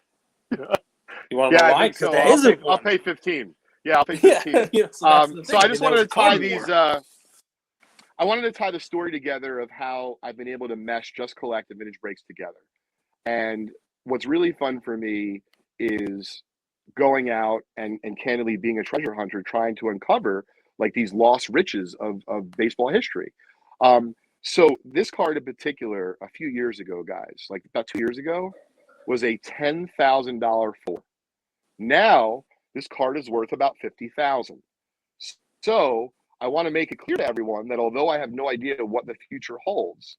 You want to know why? So. I'll pay 15. Yeah, I'll pay 15. So I just wanted to tie these. I wanted to tie the story together of how I've been able to mesh Just Collect and Vintage Breaks together. And what's really fun for me is going out and candidly being a treasure hunter, trying to uncover like these lost riches of baseball history. So this card in particular, a few years ago, guys, like about 2 years ago, was a $10,000 for. Now this card is worth about $50,000. So I want to make it clear to everyone that although I have no idea what the future holds,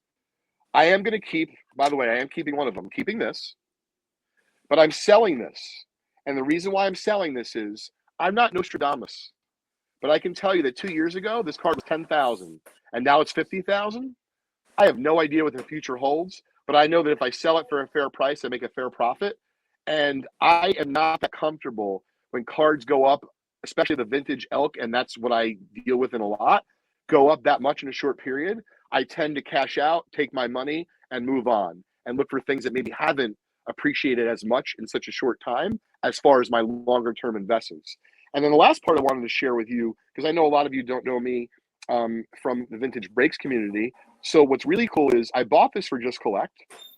I am going to keep. By the way, I am keeping one of them. I'm keeping this, but I'm selling this. And the reason why I'm selling this is I'm not Nostradamus, but I can tell you that 2 years ago this card was $10,000, and now it's $50,000. I have no idea what the future holds, but I know that if I sell it for a fair price, I make a fair profit. And I am not that comfortable when cards go up, especially the vintage elk, and that's what I deal with in a lot, go up that much in a short period. I tend to cash out, take my money, and move on, and look for things that maybe haven't appreciate it as much in such a short time as far as my longer term investments. And then the last part I wanted to share with you, because I know a lot of you don't know me from the vintage breaks community. So what's really cool is I bought this for Just Collect.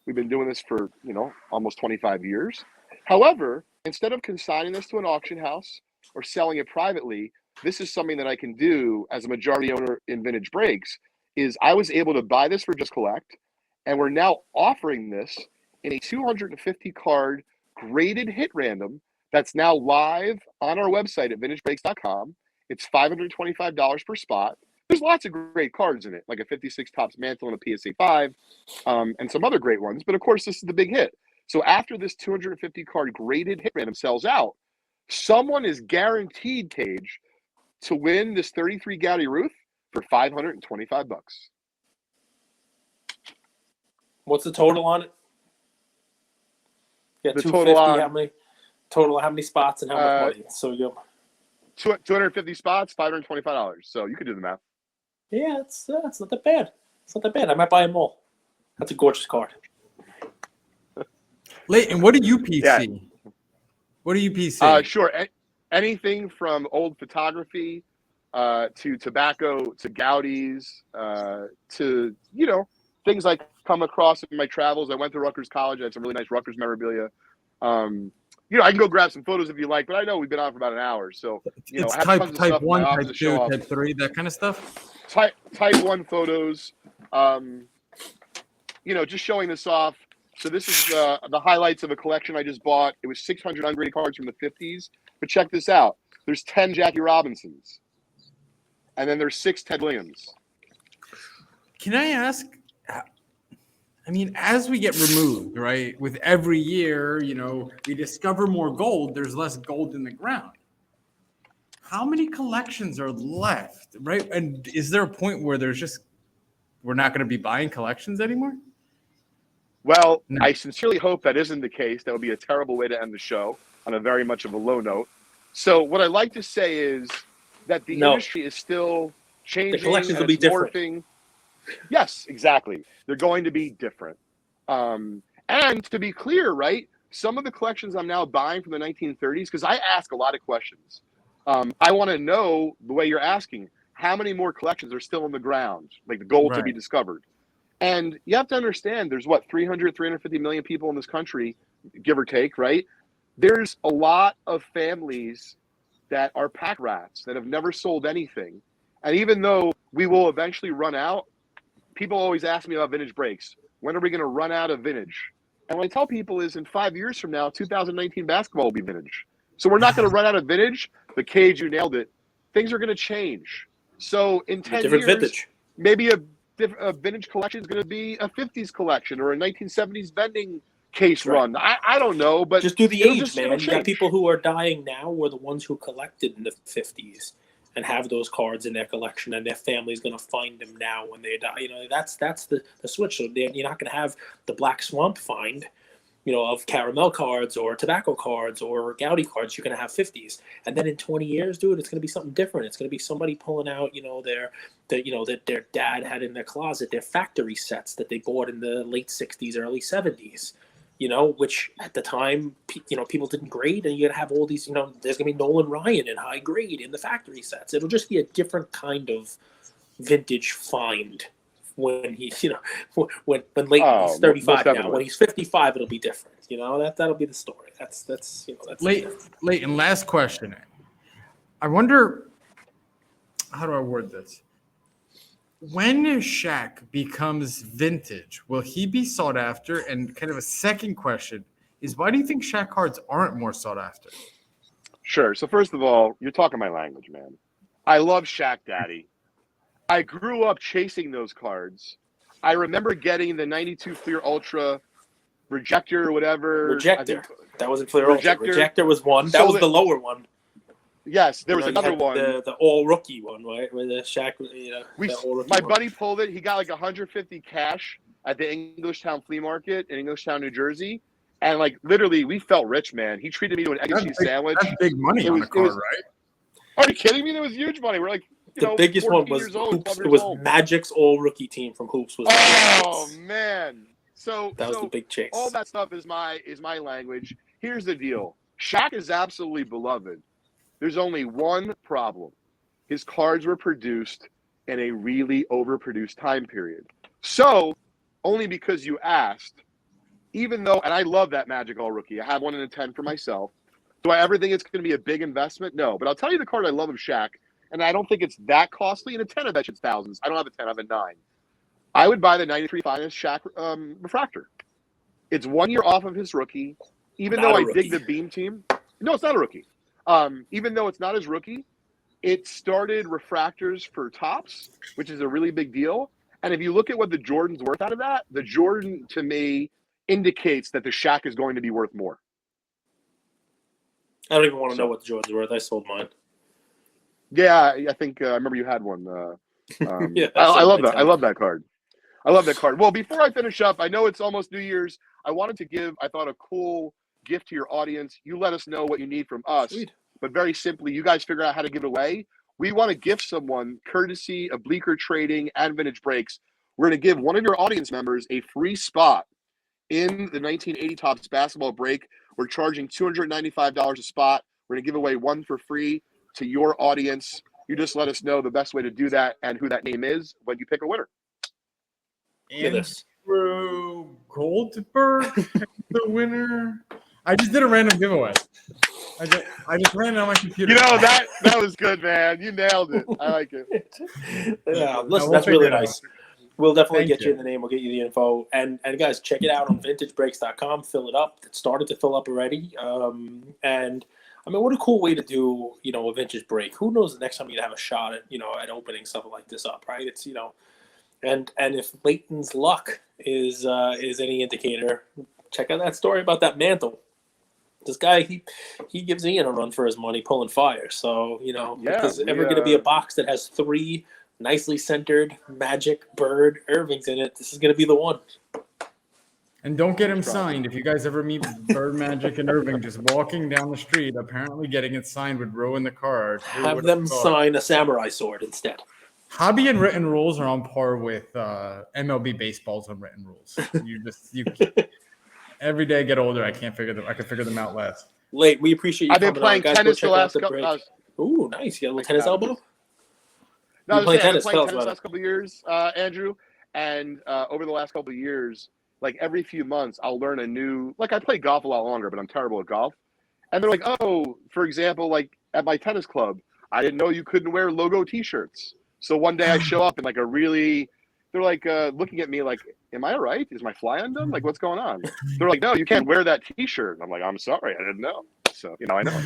We've been doing this for, almost 25 years. However, instead of consigning this to an auction house or selling it privately, this is something that I can do as a majority owner in vintage breaks. Is I was able to buy this for Just Collect, and we're now offering this in a 250 card graded hit random that's now live on our website at vintagebreaks.com. It's $525 per spot. There's lots of great cards in it, like a 56 Topps Mantle and a PSA 5, and some other great ones. But of course, this is the big hit. So after this 250 card graded hit random sells out, someone is guaranteed, Cage, to win this 33 Gowdy Ruth for $525. What's the total on it? Yeah, the 250. total How many spots and how much money? So you 250 spots, $525. So you could do the math. Yeah, it's not that bad. It's not that bad. I might buy them all. That's a gorgeous card. Leighton, what do you PC? Yeah. What do you PC? Sure. Anything from old photography to tobacco to Gowdies to, things I come across in my travels. I went to Rutgers College. I had some really nice Rutgers memorabilia. I can go grab some photos if you like, but I know we've been on for about an hour. So, it's I have tons of type stuff in 1, my type office to show 2, off. type 3, that kind of stuff? Type 1 photos, just showing this off. So this is the highlights of a collection I just bought. It was 600 ungraded cards from the 50s. But check this out. There's 10 Jackie Robinsons. And then there's 6 Ted Williams. Can I ask, as we get removed, right, with every year, we discover more gold, there's less gold in the ground. How many collections are left, right? And is there a point where we're not going to be buying collections anymore? Well, No. I sincerely hope that isn't the case. That would be a terrible way to end the show on a very much of a low note. So what I like to say is that the industry is still changing. The collections will be different. Morphing. Yes, exactly. They're going to be different. And to be clear, right, some of the collections I'm now buying from the 1930s, because I ask a lot of questions. I want to know, the way you're asking, how many more collections are still in the ground, like the gold to be discovered. And you have to understand, there's 350 million people in this country, give or take, right? There's a lot of families that are pack rats that have never sold anything. And even though we will eventually run out, people always ask me about vintage breaks. When are we going to run out of vintage? And what I tell people is in 5 years from now, 2019 basketball will be vintage. So we're not going to run out of vintage. The Cage, you nailed it. Things are going to change. So in 10 years, vintage. Maybe a vintage collection is going to be a 50s collection or a 1970s vending case run. I don't know, but just do the age, man. You got people who are dying now were the ones who collected in the 50s and have those cards in their collection, and their family's going to find them now when they die. That's the switch. So you're not going to have the Black Swamp find, of caramel cards or tobacco cards or Gowdy cards. You're going to have 50s, and then in 20 years, dude, it's going to be something different. It's going to be somebody pulling out, that their dad had in their closet, their factory sets that they bought in the late 60s, early 70s. Which at the time, people didn't grade, and you're going to have all these, there's going to be Nolan Ryan in high grade in the factory sets. It'll just be a different kind of vintage find when he's, when Leighton's 35 now. When he's 55, it'll be different. That'll be the story. That's Leighton, last question. I wonder, how do I word this? When Shaq becomes vintage, will he be sought after? And kind of a second question is, why do you think Shaq cards aren't more sought after? Sure. So first of all, you're talking my language, man. I love Shaq Daddy. I grew up chasing those cards. I remember getting the 92 Fleer Ultra Rejector or whatever. Rejector. That wasn't Fleer Ultra. Rejector was one. That was the lower one. Yes, there was another one. The all rookie one, right? Where the Shaq, my buddy pulled it. He got like 150 cash at the Englishtown flea market in Englishtown, New Jersey. And literally, we felt rich, man. He treated me to an egg and cheese sandwich. That's big money on a card, right? Are you kidding me? That was huge money. We're the biggest one was Hoops. It was Magic's all rookie team from Hoops. Oh, man. So That was the big chase. All that stuff is my language. Here's the deal. Shaq is absolutely beloved. There's only one problem. His cards were produced in a really overproduced time period. So, only because you asked, even though, and I love that Magic All Rookie. I have one in a 10 for myself. Do I ever think it's going to be a big investment? No. But I'll tell you the card I love of Shaq, and I don't think it's that costly. In a 10, I bet you it's thousands. I don't have a 10, I have a 9. I would buy the 93 Finest Shaq Refractor. It's 1 year off of his rookie. Even though I dig the Beam team. No, it's not a rookie. Even though it's not his rookie, it started refractors for Topps, which is a really big deal. And if you look at what the Jordan's worth out of that, the Jordan, to me, indicates that the Shaq is going to be worth more. I don't even want to know what the Jordan's worth. I sold mine. Yeah, I think I remember you had one. Yeah, I love that. I love that card. I love that card. Well, before I finish up, I know it's almost New Year's. I wanted to give, I thought, a cool gift to your audience. You let us know what you need from us. Sweet. But very simply, you guys figure out how to give it away. We want to gift someone, courtesy of Bleecker Trading and Vintage Breaks. We're going to give one of your audience members a free spot in the 1980 Topps basketball break. We're charging $295 a spot. We're going to give away one for free to your audience. You just let us know the best way to do that and who that name is when you pick a winner. Andrew Goldberg, the winner. I just did a random giveaway. I just ran it on my computer. You know, that was good, man. You nailed it. I like it. Yeah, listen, that's really nice. We'll definitely get you in the name. We'll get you the info. And guys, check it out on vintagebreaks.com. Fill it up. It started to fill up already. And I mean, what a cool way to do, a vintage break. Who knows the next time you're going to have a shot at, at opening something like this up, right? It's, and if Leighton's luck is any indicator, check out that story about that mantle. This guy, he gives Ian a run for his money pulling fire. So, if there's ever going to be a box that has 3 nicely centered Magic, Bird, Irvings in it, this is going to be the one. And don't get him signed. If you guys ever meet Bird, Magic, and Irving just walking down the street, apparently getting it signed would ruin the card. Have them sign a samurai sword instead. Hobby and written rules are on par with MLB baseball's unwritten rules. You every day I get older, I can figure them out less. Late, we appreciate you. I've been playing tennis the last couple. Ooh, nice! You got a little tennis elbow. No, I was playing tennis the last couple of years, Andrew, and over the last couple of years, like every few months, I'll learn a new. Like I play golf a lot longer, but I'm terrible at golf. And they're like, oh, for example, like at my tennis club, I didn't know you couldn't wear logo T-shirts. So one day I show up in like a really. They're like looking at me like, am I all right? Is my fly undone? Like, what's going on? They're like, no, you can't wear that T-shirt. And I'm like, I'm sorry, I didn't know. So, I know.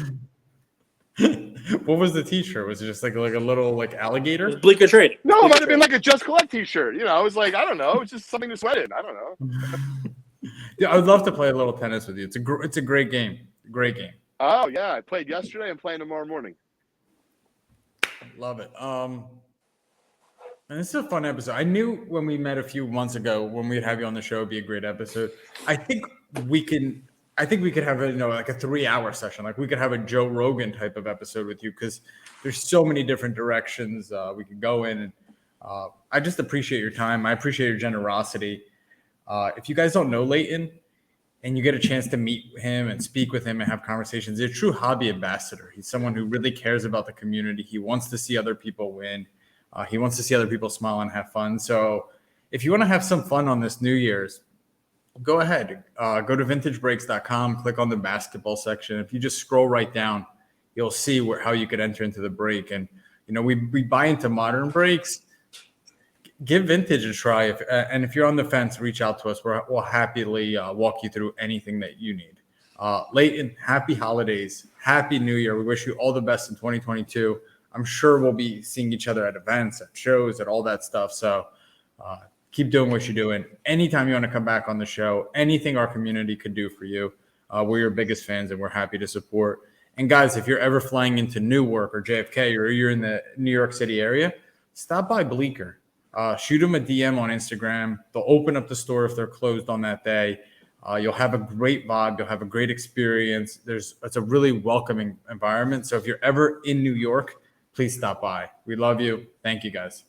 What was the T-shirt? Was it just like a little like alligator? It was Bleecker Trading. No, it might have been like a Just Collect T-shirt. I was like, I don't know. It's just something to sweat in. I don't know. Yeah, I would love to play a little tennis with you. It's a great game. Great game. Oh, yeah. I played yesterday. I'm playing tomorrow morning. Love it. And this is a fun episode. I knew when we met a few months ago when we'd have you on the show, it'd be a great episode. I think we could have like a 3-hour session. Like we could have a Joe Rogan type of episode with you because there's so many different directions we could go in. And I just appreciate your time. I appreciate your generosity. If you guys don't know Leighton and you get a chance to meet him and speak with him and have conversations, he's a true hobby ambassador. He's someone who really cares about the community. He wants to see other people win. He wants to see other people smile and have fun. So if you want to have some fun on this New Year's, go ahead. Go to vintagebreaks.com, click on the basketball section. If you just scroll right down, you'll see how you could enter into the break. And, we buy into modern breaks. Give vintage a try. And if you're on the fence, reach out to us. We'll happily walk you through anything that you need. Leighton, happy holidays. Happy New Year. We wish you all the best in 2022. I'm sure we'll be seeing each other at events, at shows, at all that stuff. So keep doing what you're doing. Anytime you want to come back on the show, anything our community could do for you, we're your biggest fans and we're happy to support. And guys, if you're ever flying into Newark or JFK or you're in the New York City area, stop by Bleecker. Shoot them a DM on Instagram. They'll open up the store if they're closed on that day. You'll have a great vibe. You'll have a great experience. It's a really welcoming environment. So if you're ever in New York, please stop by. We love you. Thank you, guys.